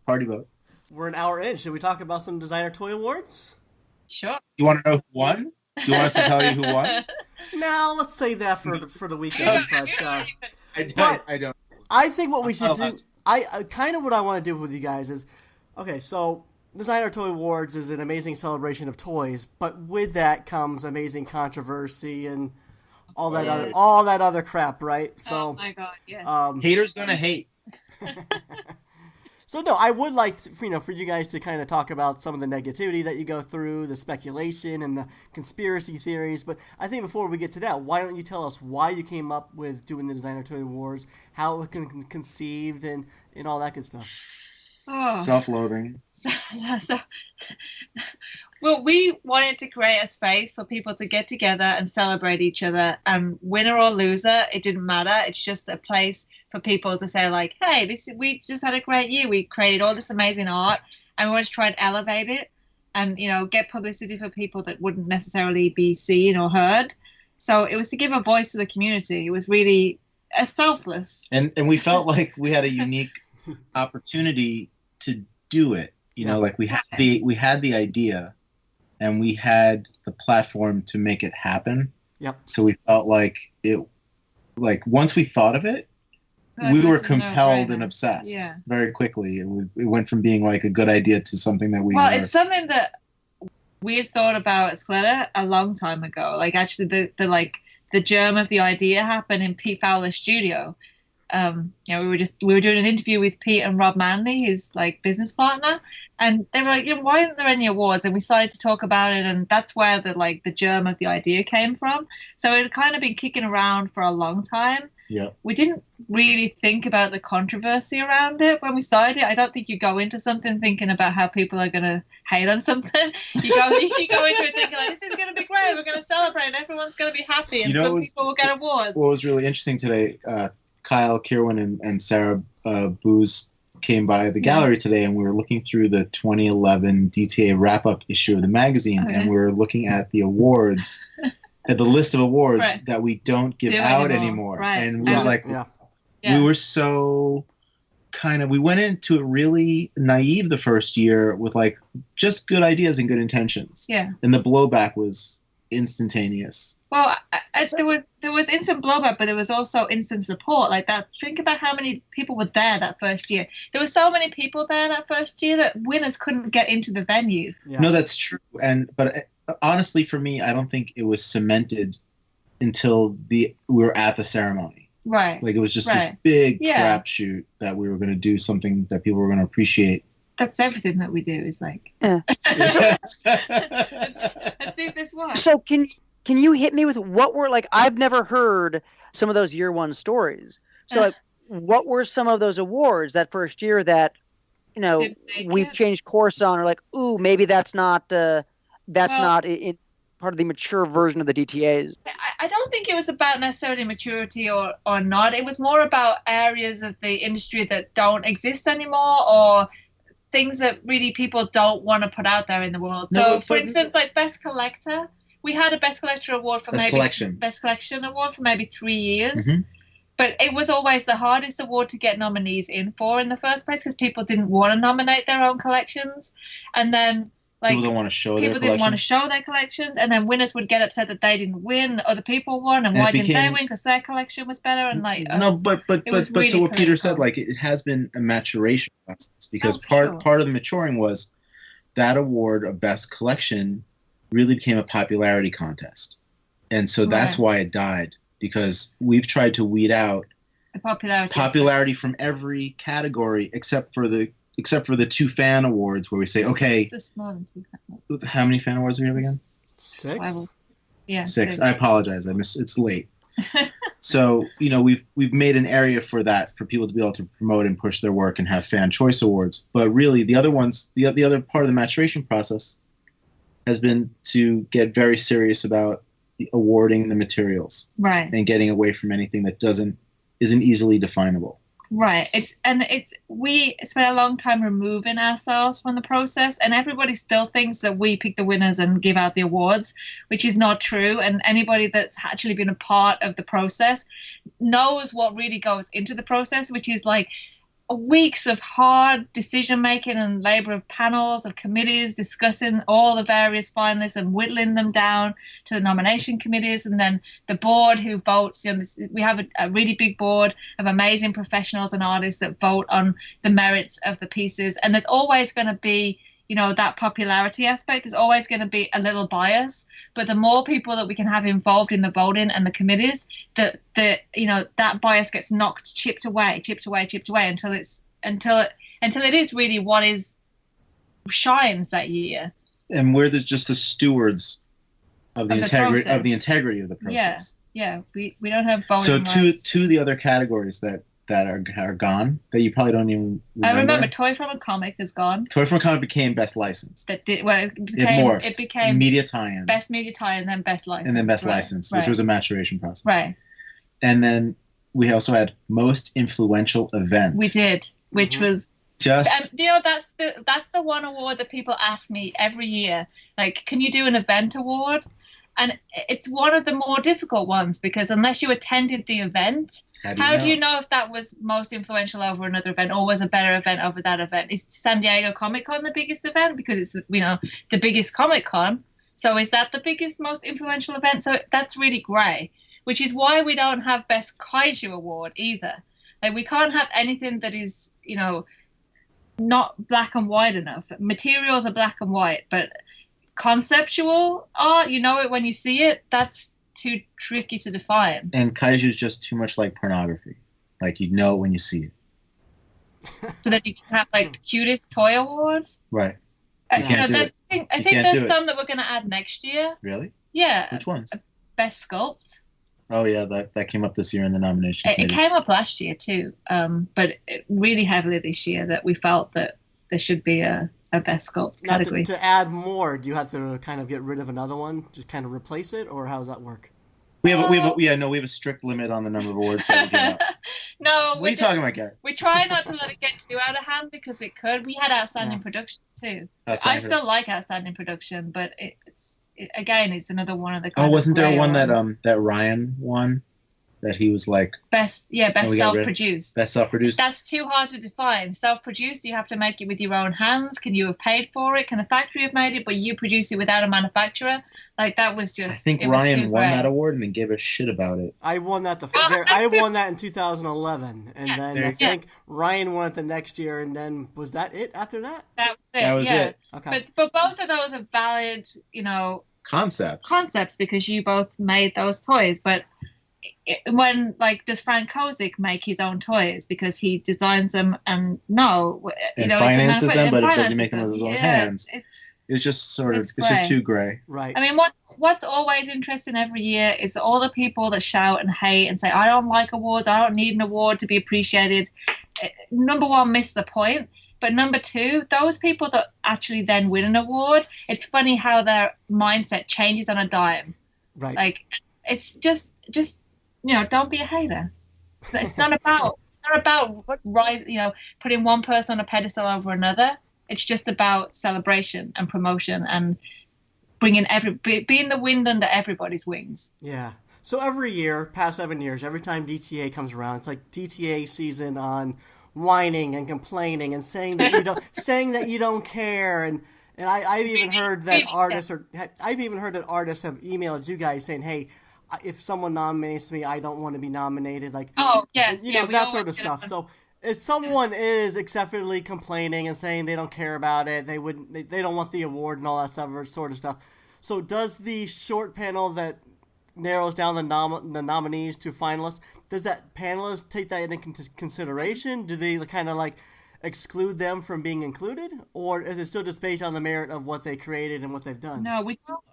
Party boat. We're an hour in. Should we talk about some designer toy awards? Sure. You want to know who won? Do you want us to tell you who won? No, let's save that for the weekend. I don't. I think what we should do, what I want to do with you guys is, okay, so Designer Toy Awards is an amazing celebration of toys, but with that comes amazing controversy and all that other crap, right? So, oh my God, yes. Haters gonna hate. So no, I would like to, for you guys to kind of talk about some of the negativity that you go through, the speculation and the conspiracy theories. But I think before we get to that, why don't you tell us why you came up with doing the Designer Toy Awards, how it was conceived, and all that good stuff. Oh. Self-loathing. Well, we wanted to create a space for people to get together and celebrate each other. And winner or loser, it didn't matter. It's just a place for people to say, hey, we just had a great year. We created all this amazing art, and we want to try and elevate it and, get publicity for people that wouldn't necessarily be seen or heard. So it was to give a voice to the community. It was really a selfless. And we felt like we had a unique opportunity to do it. We had the idea. And we had the platform to make it happen. Yep. So we felt like once we thought of it, we were compelled and obsessed very quickly. It went from being a good idea to something that we. Well, it's something that we had thought about at Clutter a long time ago. Actually, the germ of the idea happened in Pete Fowler's studio. We were doing an interview with Pete and Rob Manley, his business partner, and they were like, why aren't there any awards? And we started to talk about it, and that's where the germ of the idea came from. So it had kind of been kicking around for a long time. Yeah. We didn't really think about the controversy around it when we started it. I don't think you go into something thinking about how people are going to hate on something. You go into it thinking this is going to be great. We're going to celebrate. Everyone's going to be happy, and some people will get awards. What was really interesting today, Kyle Kirwan and Sarah Booz came by the gallery today, and we were looking through the 2011 DTA wrap-up issue of the magazine, and we were looking at the awards, at the list of awards that we don't give out anymore. Right. And we was like, we were so we went into it really naive the first year with like just good ideas and good intentions. Yeah. And the blowback was instantaneous. Well, there was instant blowback, but there was also instant support. Like that. Think about how many people were there that first year. There were so many people there that first year that winners couldn't get into the venue. Yeah. No, that's true. But honestly, for me, I don't think it was cemented until we were at the ceremony. Right. Like it was just this big crapshoot that we were going to do something that people were going to appreciate. That's everything that we do is like. Yeah. Let's see if this works. So can you hit me with what were like? I've never heard some of those year one stories. So like, what were some of those awards that first year that we've changed course on, or like, ooh, maybe that's not not in part of the mature version of the DTAs? I don't think it was about necessarily maturity or not. It was more about areas of the industry that don't exist anymore, or things that really people don't want to put out there in the world. So, for instance, like Best Collector, we had a Best Collector award for Best Collection award for maybe 3 years. Mm-hmm. But it was always the hardest award to get nominees in the first place, because people didn't want to nominate their own collections. And then people didn't want to show their collections, and then winners would get upset that they didn't win, other people won, and why didn't they win? Because their collection was better. And really so what Peter said, like it has been a maturation process, because part of the maturing was that award of best collection really became a popularity contest, and so that's why it died, because we've tried to weed out the popularity from every category except for the 2 fan awards, where we say, okay, just more than 2 fan. How many fan awards do we have again? 6. Yeah, 6. I apologize. It's late. So we've made an area for that, for people to be able to promote and push their work and have fan choice awards. But really, the other ones, the other part of the maturation process has been to get very serious about awarding the materials, and getting away from anything that isn't easily definable. Right. We spent a long time removing ourselves from the process, and everybody still thinks that we pick the winners and give out the awards, which is not true. And anybody that's actually been a part of the process knows what really goes into the process, which is like weeks of hard decision making and labor of panels, of committees discussing all the various finalists and whittling them down to the nomination committees, and then the board who votes. We have a really big board of amazing professionals and artists that vote on the merits of the pieces, and there's always going to be that popularity aspect. There's always going to be a little bias, but the more people that we can have involved in the voting and the committees, that bias gets chipped away until it is really what shines that year. And we're just the stewards of the integrity of the process. Yeah. We don't have voting. So two of the other categories that are gone, that you probably don't even remember. I remember Toy From a Comic is gone. Toy From a Comic became Best License. It became Media Tie-In. Best Media Tie-In, and then Best License. And then Best License, which was a maturation process. Right. And then we also had Most Influential Event. We did, which was just... that's the one award that people ask me every year. Like, can you do an event award? And it's one of the more difficult ones, because unless you attended the event... How do you know if that was most influential over another event, or was a better event over that event? Is San Diego Comic Con the biggest event because it's the biggest Comic Con? So is that the biggest, most influential event? So that's really grey, which is why we don't have Best Kaiju Award either. Like, we can't have anything that is not black and white enough. Materials are black and white, but conceptual art, it when you see it. That's too tricky to define. And kaiju is just too much like pornography. Like, you know it when you see it. So that you can have like the cutest toy award. Right. I think there's some that we're going to add next year. Really? Yeah. Which ones? Best Sculpt. Oh yeah, that came up this year in the nomination. It came up last year too, but really heavily this year, that we felt that there should be a Best Sculpt category. To add more, do you have to kind of get rid of another one, just kind of replace it, or how does that work? We have a strict limit on the number of awards that we give out. No, what are you talking about, Gary? We try not to let it get too out of hand because it could. We had outstanding production too. I still like outstanding production, but it's another one of the. Wasn't there one that Ryan won? That he was like best self-produced. Best self-produced. That's too hard to define. Self-produced, you have to make it with your own hands. Can you have paid for it? Can the factory have made it, but you produce it without a manufacturer? Like that was just. I think Ryan won that award and then gave a shit about it. I won that I won that in 2011, and then I think Ryan won it the next year, and then was that it after that? That was it. That was it. Okay. But both of those are valid, concepts because you both made those toys, but. When does Frank Kozik make his own toys because he designs them and finances them, but does he make them with his own hands? It's just it's just too gray. Right. I mean, what's always interesting every year is all the people that shout and hate and say, I don't like awards, I don't need an award to be appreciated. Number one, miss the point. But number two, those people that actually then win an award, it's funny how their mindset changes on a dime. Right. Like it's just don't be a hater. It's not about putting one person on a pedestal over another. It's just about celebration and promotion and being the wind under everybody's wings. Yeah. So every year, past 7 years, every time DTA comes around, it's like DTA season on whining and complaining and saying that you don't care and I've even heard that artists have emailed you guys saying, hey, if someone nominates me, I don't want to be nominated. That sort of stuff. So if someone is acceptably complaining and saying they don't care about it, they don't want the award and all that sort of stuff. So does the short panel that narrows down the nominees to finalists, does that panelist take that into consideration? Do they kind of exclude them from being included, or is it still just based on the merit of what they created and what they've done? No, we don't.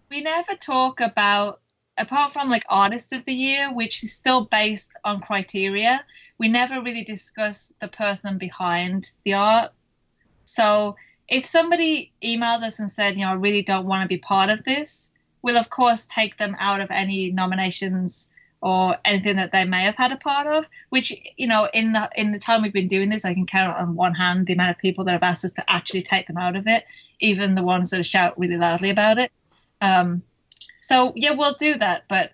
We never talk about, apart from Artist of the Year, which is still based on criteria, we never really discuss the person behind the art. So if somebody emailed us and said, I really don't want to be part of this, we'll of course take them out of any nominations or anything that they may have had a part of, which, in the time we've been doing this, I can count on one hand the amount of people that have asked us to actually take them out of it, even the ones that shout really loudly about it. So yeah, we'll do that, but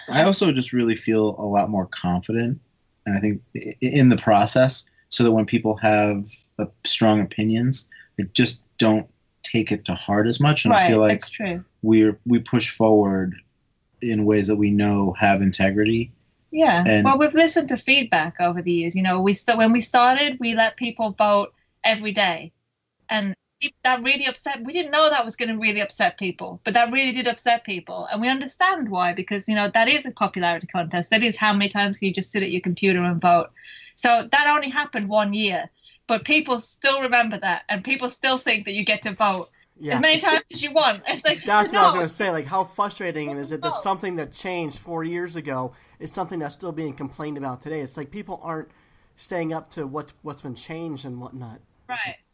I also just really feel a lot more confident, and I think in the process, so that when people have strong opinions, they just don't take it to heart as much, and I feel like that's true. we push forward in ways that we know have integrity. Yeah, well, we've listened to feedback over the years. When we started, we let people vote every day, and that really upset. We didn't know that was going to really upset people, but that really did upset people, and we understand why, because that is a popularity contest. That is how many times can you just sit at your computer and vote. So that only happened 1 year, but people still remember that, and people still think that you get to vote as many times as you want. It's that's what I was going to say. How frustrating is it that something that changed 4 years ago is something that's still being complained about today? It's people aren't staying up to what's been changed and whatnot.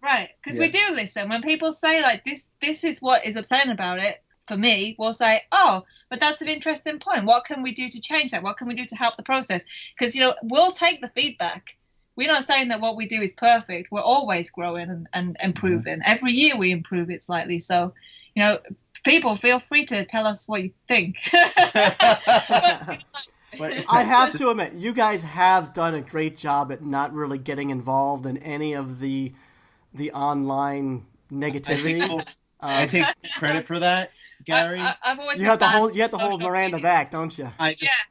Right. Because we do listen. When people say this is what is upsetting about it, for me, we'll say, oh, but that's an interesting point. What can we do to change that? What can we do to help the process? Because, we'll take the feedback. We're not saying that what we do is perfect. We're always growing and improving. Every year we improve it slightly. So, people feel free to tell us what you think. But I have to admit, you guys have done a great job at not really getting involved in any of the online negativity. I take credit for that, Gary. I've always you have to hold Miranda back, don't you?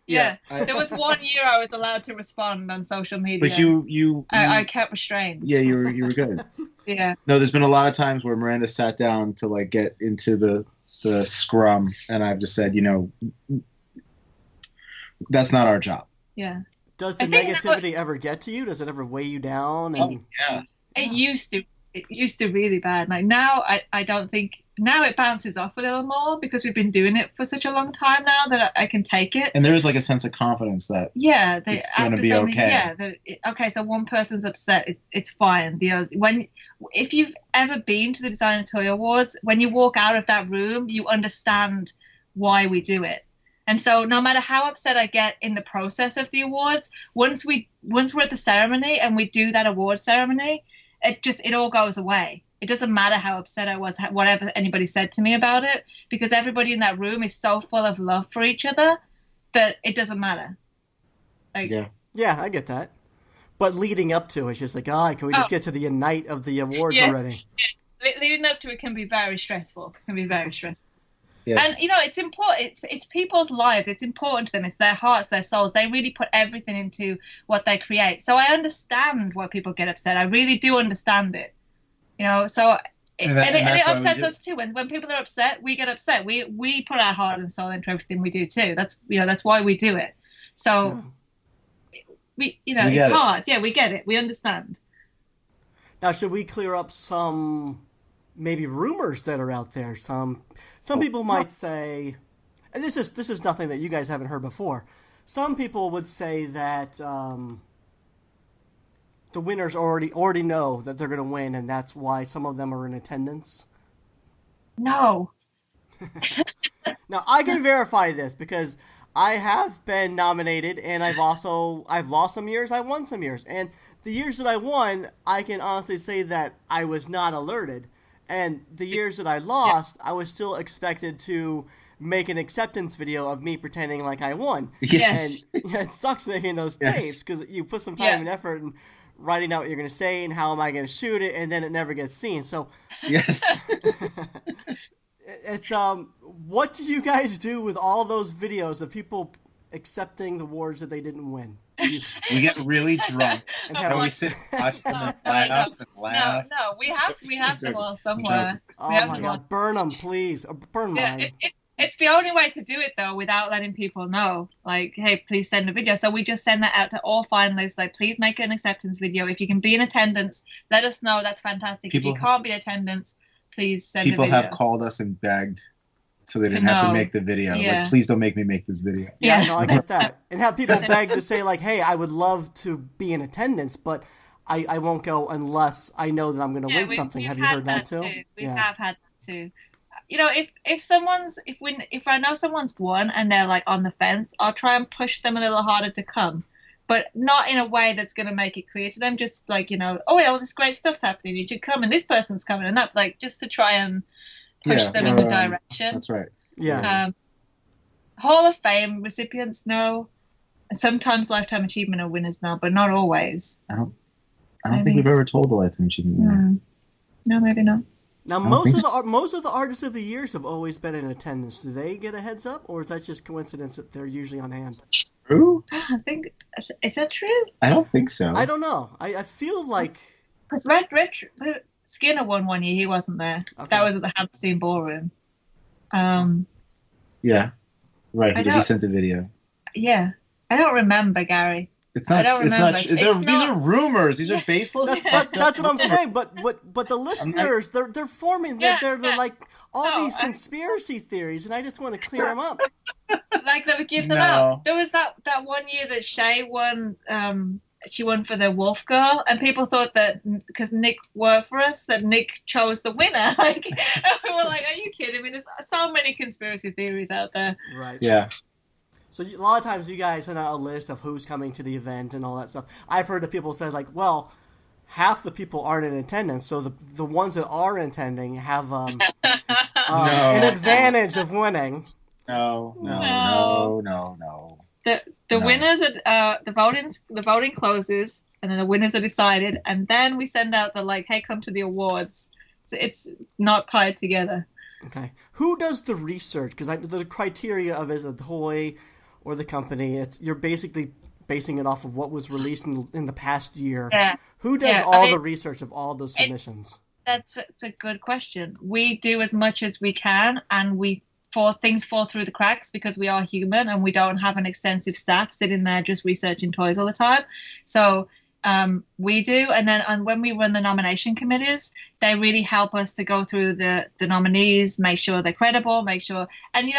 Yeah. There was 1 year I was allowed to respond on social media. But I kept restrained. Yeah, you were good. Yeah. No, there's been a lot of times where Miranda sat down to get into the scrum, and I've just said, that's not our job. Yeah. Does the negativity ever get to you? Does it ever weigh you down? Yeah. It used to. It used to really bad. Now, I don't think. Now it bounces off a little more because we've been doing it for such a long time now that I can take it. And there is a sense of confidence that it's going to be okay. Okay, so one person's upset, it's fine. If you've ever been to the Designer Toy Awards, when you walk out of that room, you understand why we do it. And so no matter how upset I get in the process of the awards, once we're at the ceremony and we do that award ceremony, it all goes away. It doesn't matter how upset I was, whatever anybody said to me about it, because everybody in that room is so full of love for each other that it doesn't matter. Like, yeah, I get that. But leading up to it, it's just like, can we just get to the night of the awards already? Yeah. Leading up to it can be very stressful. Yeah. And, it's important. It's people's lives. It's important to them. It's their hearts, their souls. They really put everything into what they create. So I understand why people get upset. I really do understand it. So it upsets us too. When people are upset, we get upset. We put our heart and soul into everything we do too. That's why we do it. So it's hard. Yeah, we get it. We understand. Now, should we clear up some maybe rumors that are out there? Some people might say, and this is nothing that you guys haven't heard before. Some people would say that the winners already know that they're going to win, and that's why some of them are in attendance. No. Now, I can verify this because I have been nominated, and I've lost some years, I've won some years. And the years that I won, I can honestly say that I was not alerted. And the years that I lost, I was still expected to make an acceptance video of me pretending like I won. Yes. And it sucks making those tapes because you put some time and effort in writing out what you're going to say and how am I going to shoot it, and then it never gets seen. So yes. It's what do you guys do with all those videos of people accepting the awards that they didn't win? We get really drunk and we sit and watch them and laugh. No, we have them all somewhere. Oh my God, burn them, please. Burn mine. It's the only way to do it though, without letting people know. Like, hey, please send a video. So we just send that out to all finalists. Like, please make an acceptance video. If you can be in attendance, let us know. That's fantastic. If you can't be in attendance, please send a video. People have called us and begged so they didn't have to make the video. Yeah. Like, please don't make me make this video. Yeah, no, I get that. And have people beg to say, like, hey, I would love to be in attendance, but I won't go unless I know that I'm going to win something. Have you heard that too? We have had that too. If I know someone's won and they're like on the fence, I'll try and push them a little harder to come, but not in a way that's going to make it clear to them. Just like, all this great stuff's happening. You should come, and this person's coming, and that, like, just to try and push them in the direction. That's right. Yeah. Hall of Fame recipients know, and sometimes Lifetime Achievement are winners now, but not always. I don't think we've ever told a Lifetime Achievement winner. No, maybe not. Now, most of the artists of the years have always been in attendance. Do they get a heads up, or is that just coincidence that they're usually on hand? True? I think, is that true? I don't think so. I don't know. I feel like... Because Red Skinner won one year. He wasn't there. Okay. That was at the Hammerstein Ballroom. Yeah. Right. He sent a video. Yeah. I don't remember, Gary. It's not. I don't remember. These are rumors. These are baseless. That's what I'm saying. But the listeners, they're forming. They're like all these conspiracy theories, and I just want to clear them up. Like, they would give them out. There was that one year that Shay won. She won for the Wolf Girl, and people thought that because Nick worked for us, that Nick chose the winner. Like, we were like, "Are you kidding me?" There's so many conspiracy theories out there. Right. Yeah. So a lot of times you guys send out a list of who's coming to the event and all that stuff. I've heard that people say, like, well, half the people aren't in attendance, so the ones that are attending have an advantage of winning. No. The winners are the voting closes, and then the winners are decided, and then we send out the, like, hey, come to the awards. So it's not tied together. Okay. Who does the research? Because the criteria of is a toy or the company, you're basically basing it off of what was released in the past year. Yeah. Who does the research of all those submissions? That's a good question. We do as much as we can, and things fall through the cracks because we are human and we don't have an extensive staff sitting there just researching toys all the time. So we do. And when we run the nomination committees, they really help us to go through the nominees, make sure they're credible, make sure. And,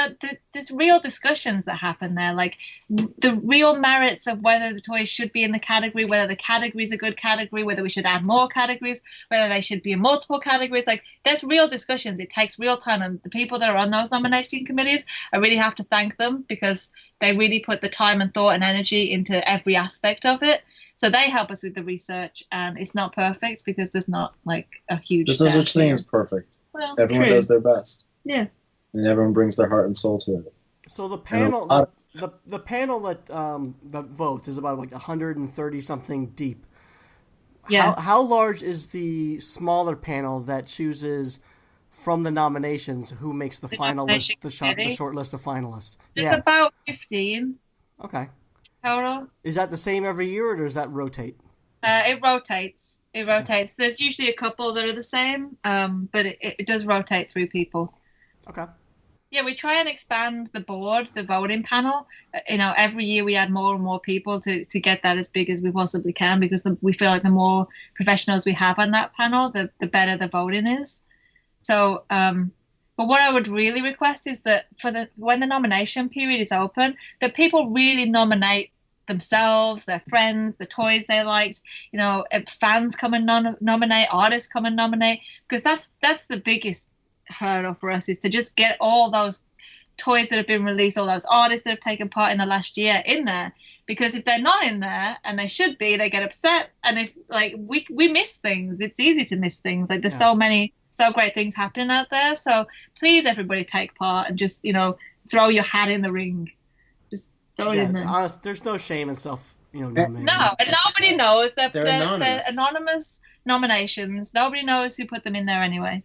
there's real discussions that happen there, like the real merits of whether the toys should be in the category, whether the category is a good category, whether we should add more categories, whether they should be in multiple categories. Like, there's real discussions. It takes real time. And the people that are on those nomination committees, I really have to thank them, because they really put the time and thought and energy into every aspect of it. So they help us with the research, and it's not perfect because there's not like a huge. There's no such thing as perfect. Well, everyone true. does their best. Yeah. And everyone brings their heart and soul to it. So the panel, the panel that votes is about like 130 something deep. Yeah. How large is the smaller panel that chooses from the nominations who makes the final list, the short list of finalists? It's about 15. Okay. Total. Is that the same every year, or does that rotate? It rotates. There's usually a couple that are the same, but it does rotate through people. Okay. Yeah, we try and expand the board, the voting panel. Every year we add more and more people to get that as big as we possibly can, because we feel like the more professionals we have on that panel, the better the voting is. So, but what I would really request is that when the nomination period is open, that people really nominate themselves, their friends, the toys they liked. Fans come and nominate, artists come and nominate, because that's the biggest hurdle for us, is to just get all those toys that have been released, all those artists that have taken part in the last year in there. Because if they're not in there, and they should be, they get upset. And if we miss things, it's easy to miss things. Like, there's so many. So great things happening out there. So please, everybody, take part and just throw your hat in the ring. Just throw it in there. Honest, there's no shame in self nominating. No, and nobody knows that they're anonymous nominations. Nobody knows who put them in there anyway.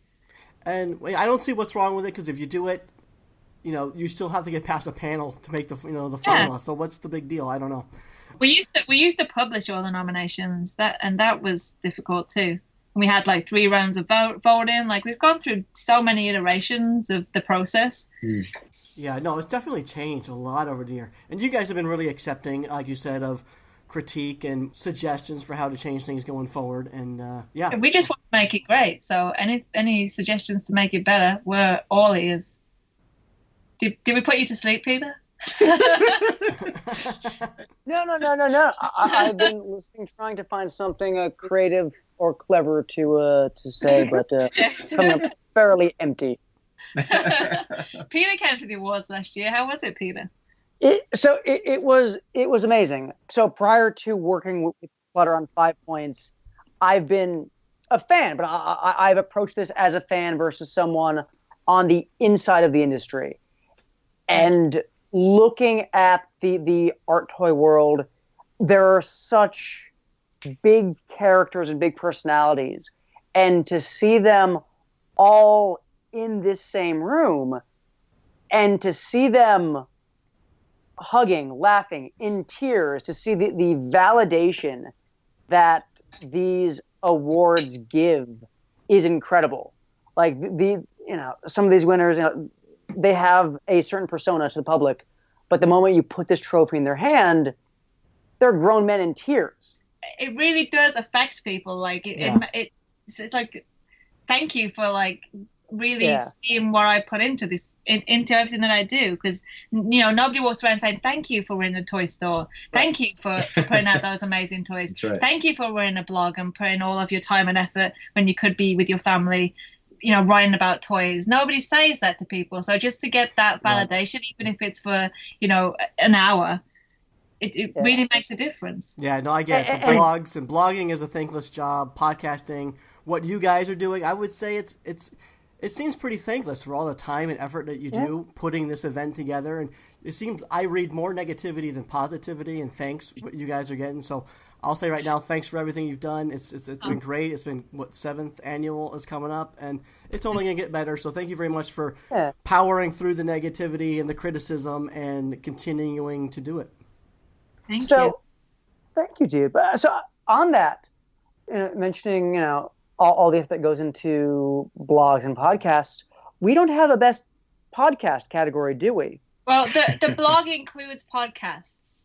And I don't see what's wrong with it, because if you do it, you still have to get past a panel to make the finalists. So what's the big deal? I don't know. We used to publish all the nominations, that was difficult too. We had like 3 rounds of voting. Like, we've gone through so many iterations of the process. Yeah, no, it's definitely changed a lot over the year. And you guys have been really accepting, like you said, of critique and suggestions for how to change things going forward. And we just want to make it great. So any suggestions to make it better, we're all ears. Did we put you to sleep, Peter? No. I've been listening, trying to find something creative or clever to say, but coming up fairly empty. Peter came to the awards last year. How was it, Peter? It was amazing. So prior to working with Clutter on 5 Points, I've been a fan, but I've approached this as a fan versus someone on the inside of the industry. And looking at the art toy world, there are such big characters and big personalities, and to see them all in this same room and to see them hugging, laughing, in tears, to see the validation that these awards give is incredible. Like, some of these winners, they have a certain persona to the public, but the moment you put this trophy in their hand, they're grown men in tears. It really does affect people. Like, it's like, thank you for really seeing what I put into this, into everything that I do, because nobody walks around saying thank you for running a toy store, thank you for putting out those amazing toys, thank you for running a blog and putting all of your time and effort when you could be with your family, writing about toys. Nobody says that to people. So just to get that validation, even if it's for an hour, it really makes a difference. Yeah, no, I get it. The blogs and blogging is a thankless job. Podcasting, what you guys are doing, I would say it seems pretty thankless for all the time and effort that you do putting this event together. And it seems I read more negativity than positivity, and thanks what you guys are getting. So I'll say right now, thanks for everything you've done. It's been great. It's been, 7th annual is coming up, and it's only going to get better. So thank you very much for powering through the negativity and the criticism and continuing to do it. Thank you. Thank you, dude. So on that, mentioning, all the effort that goes into blogs and podcasts, we don't have a best podcast category, do we? Well, the blog includes podcasts.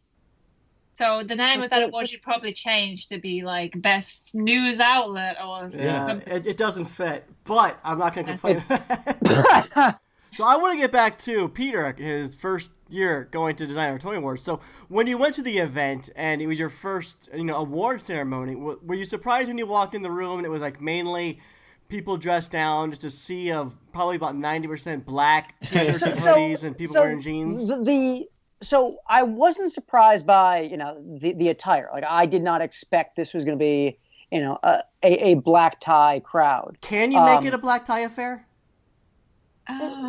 So the name of that award should probably change to be like best news outlet or Yeah, it doesn't fit, but I'm not going to complain. Uh, So I want to get back to Peter, his first year going to Designer Toy Awards. So when you went to the event and it was your first, award ceremony, were you surprised when you walked in the room and it was like mainly people dressed down, just a sea of probably about 90% black t-shirts and hoodies and people wearing jeans? So I wasn't surprised by, the attire. Like, I did not expect this was going to be, a black tie crowd. Can you make it a black tie affair?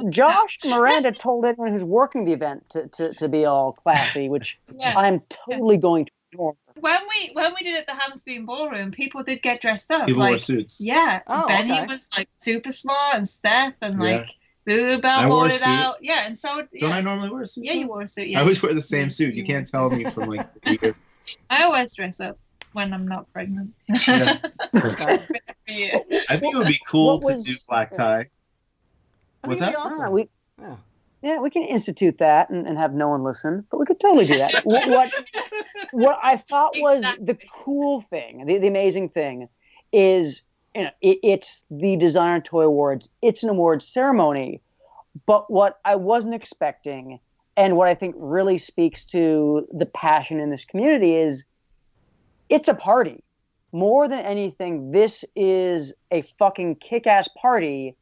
Josh Miranda told everyone who's working the event to be all classy, which I'm totally going to ignore. When we did it at the Hamstein Ballroom, people did get dressed up. People wore suits. Yeah. Oh, Benny okay. was like super smart, and Steph and Bluebell wore a bought it suit. out. Yeah, and so Don't I normally wear a suit? Yeah, you wore a suit. Yeah. I always wear the same suit. You can't tell me from like the year. I always dress up when I'm not pregnant. Yeah. Yeah. I think it would be cool What to do black tie. What's that? Awesome. We can institute that and have no one listen, but we could totally do that. what I thought was the cool thing, the amazing thing, is it's the Designer Toy Awards. It's an awards ceremony, but what I wasn't expecting, and what I think really speaks to the passion in this community, is it's a party. More than anything, this is a fucking kick-ass party,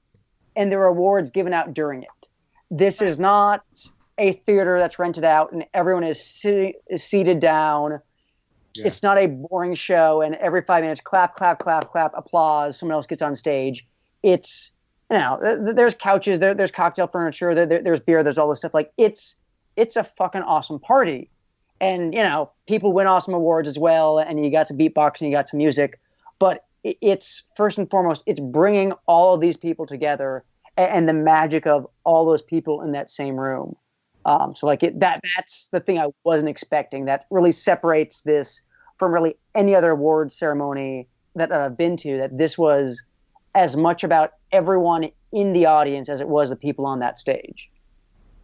and there are awards given out during it. This is not a theater that's rented out and everyone is seated down. Yeah. It's not a boring show and every 5 minutes, clap, clap, clap, clap, applause, someone else gets on stage. It's, there's couches, there's cocktail furniture, there's beer, there's all this stuff. Like, it's a fucking awesome party. And, people win awesome awards as well, and you got to beatbox and you got to music. But it's, first and foremost, it's bringing all of these people together and the magic of all those people in that same room. That's the thing I wasn't expecting. That really separates this from really any other award ceremony that I've been to, that this was as much about everyone in the audience as it was the people on that stage.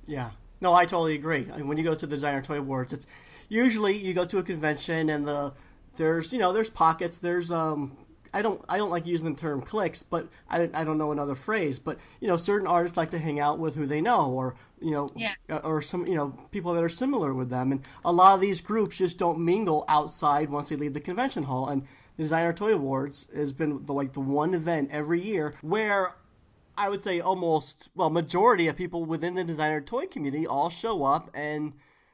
Yeah. No, I totally agree. I mean, when you go to the Designer Toy Awards, it's usually you go to a convention and there's pockets, there's I don't like using the term cliques, but I don't know another phrase. But certain artists like to hang out with who they know, or or some people that are similar with them. And a lot of these groups just don't mingle outside once they leave the convention hall. And the Designer Toy Awards has been the one event every year where I would say majority of people within the designer toy community all show up and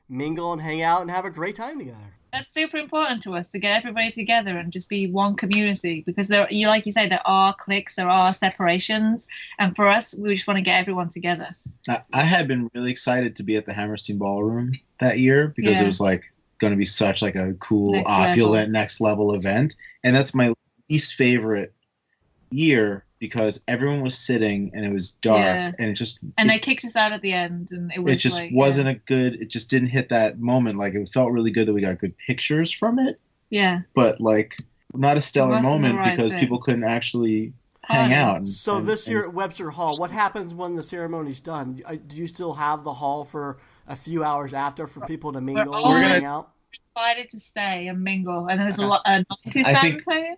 mingle and hang out and have a great time together. That's super important to us, to get everybody together and just be one community, because like you say, there are cliques, there are separations, and for us, we just want to get everyone together. I had been really excited to be at the Hammerstein Ballroom that year because it was going to be such like a cool, opulent, next level event, and that's my least favorite year because everyone was sitting and it was dark and they kicked us out at the end, and it just wasn't a good. It just didn't hit that moment. Like, it felt really good that we got good pictures from it. Yeah. But like, not a stellar moment because people couldn't actually hang out. So this year at Webster Hall, what happens when the ceremony's done? Do you still have the hall for a few hours after for people to mingle and hang out? Invited to stay and mingle, and there's a lot of 90s band playing.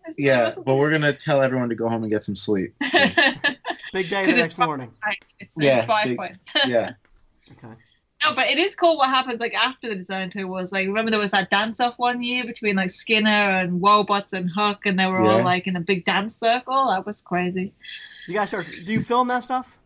But we're gonna tell everyone to go home and get some sleep. Big day the next morning. It's 5 points. Yeah. Okay. No, but it is cool what happens like after the design tour was like. Remember there was that dance off one year between like Skinner and Wobots and Hook, and they were all like in a big dance circle. That was crazy. You guys do you film that stuff?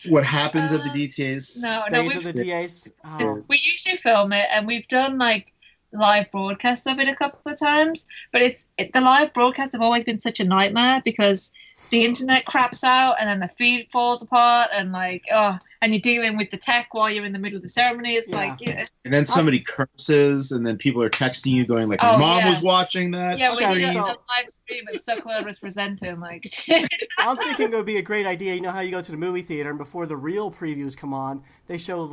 What happens at the DTAs? Stays at the DAs. Oh. We usually film it, and we've done like live broadcasts of it a couple of times, but the live broadcasts have always been such a nightmare because the internet craps out and then the feed falls apart and and you're dealing with the tech while you're in the middle of the ceremony. It's and then somebody curses and then people are texting you going like, my mom was watching that. Yeah, we did it on live stream and so clever as presenting I'm thinking it would be a great idea. You know how you go to the movie theater and before the real previews come on, they show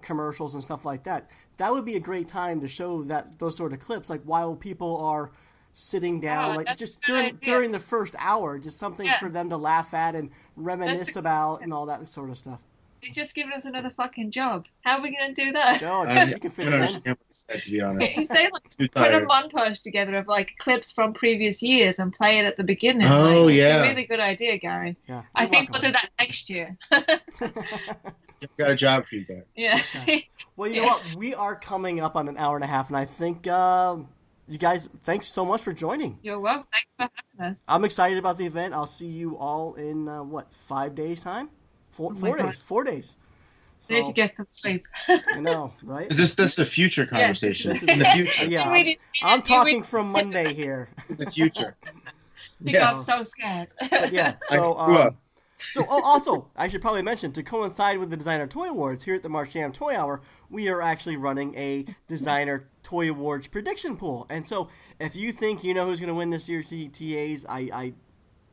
commercials and stuff like that. That would be a great time to show those sort of clips, like while people are sitting down, just during the first hour, just something for them to laugh at and reminisce about and all that sort of stuff. He's just giving us another fucking job. How are we going to do that? No, I you can fit don't it in. understand what he said, to be honest. He's saying like Too put a tired. montage together of like clips from previous years and play it at the beginning. Oh, like, yeah. It's a really good idea, Gary. Yeah, I you're think we'll welcome. do that next year. I've got a job for you guys. Yeah. Okay. Well, you know what? We are coming up on an hour and a half, and I think you guys, thanks so much for joining. You're welcome. Thanks for having us. I'm excited about the event. I'll see you all in 5 days time? Four Oh my God. days. 4 days. I need to get some sleep. I know, right? Is this the future conversation? This is In the yes. future. Yeah, You really- I'm you talking really- from Monday here. In the future. I think Yes. I'm so scared. But yeah, so I grew up. also I should probably mention, to coincide with the Designer Toy Awards here at the Marsham Toy Hour, we are actually running a Designer Toy Awards prediction pool. And so if you think you know who's going to win this year's TAs, I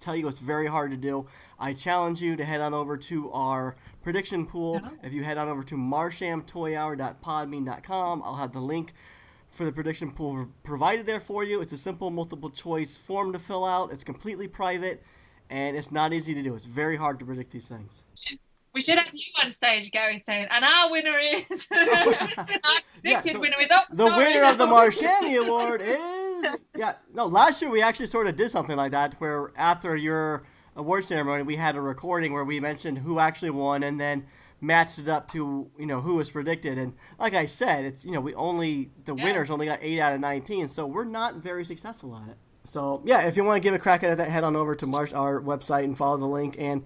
tell you it's very hard to do. I challenge you to head on over to our prediction pool. If you head on over to marshamtoyhour.podbean.com, I'll have the link for the prediction pool provided there for you. It's a simple multiple choice form to fill out. It's completely private, and it's not easy to do. It's very hard to predict these things. We should have you on stage, Gary, saying, and our winner is... our predicted so winner is... Oh, The sorry, winner of the no. Marsham Award is... last year we actually sort of did something like that, where after your award ceremony, we had a recording where we mentioned who actually won and then matched it up to, who was predicted. And like I said, it's, the winners only got 8 out of 19, so we're not very successful at it. So, yeah, if you want to give a crack at that, head on over to our website and follow the link. And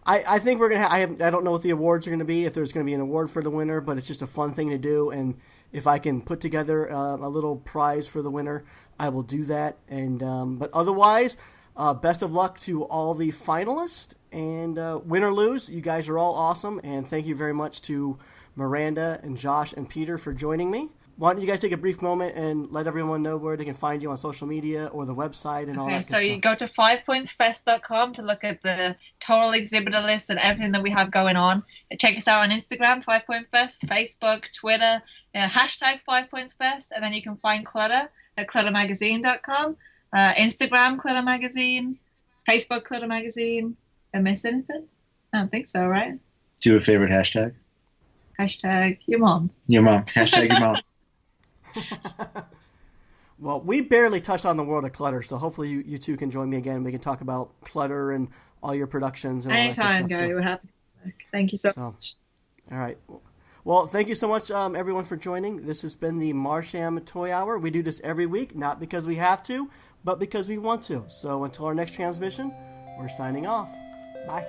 I think we're going to I don't know what the awards are going to be, if there's going to be an award for the winner, but it's just a fun thing to do. And if I can put together a little prize for the winner, I will do that. And but otherwise, best of luck to all the finalists. And win or lose, you guys are all awesome. And thank you very much to Miranda and Josh and Peter for joining me. Why don't you guys take a brief moment and let everyone know where they can find you on social media or the website and all that good So you go to 5pointsfest.com to look at the total exhibitor list and everything that we have going on. Check us out on Instagram, 5pointsfest, Facebook, Twitter, hashtag 5pointsfest, and then you can find Clutter at cluttermagazine.com, Instagram Clutter Magazine, Facebook Clutter Magazine. Did I miss anything? I don't think so, right? Do you have a favorite hashtag? Hashtag your mom. Your mom. Hashtag your mom. Well, we barely touched on the world of clutter, so hopefully you two can join me again. We can talk about clutter and all your productions and all that Anytime, good stuff. Gary. Too. We're happy. Thank you so So, much. all right. Well, thank you so much, everyone, for joining. This has been the Marsham Toy Hour. We do this every week, not because we have to, but because we want to. So until our next transmission, we're signing off. Bye.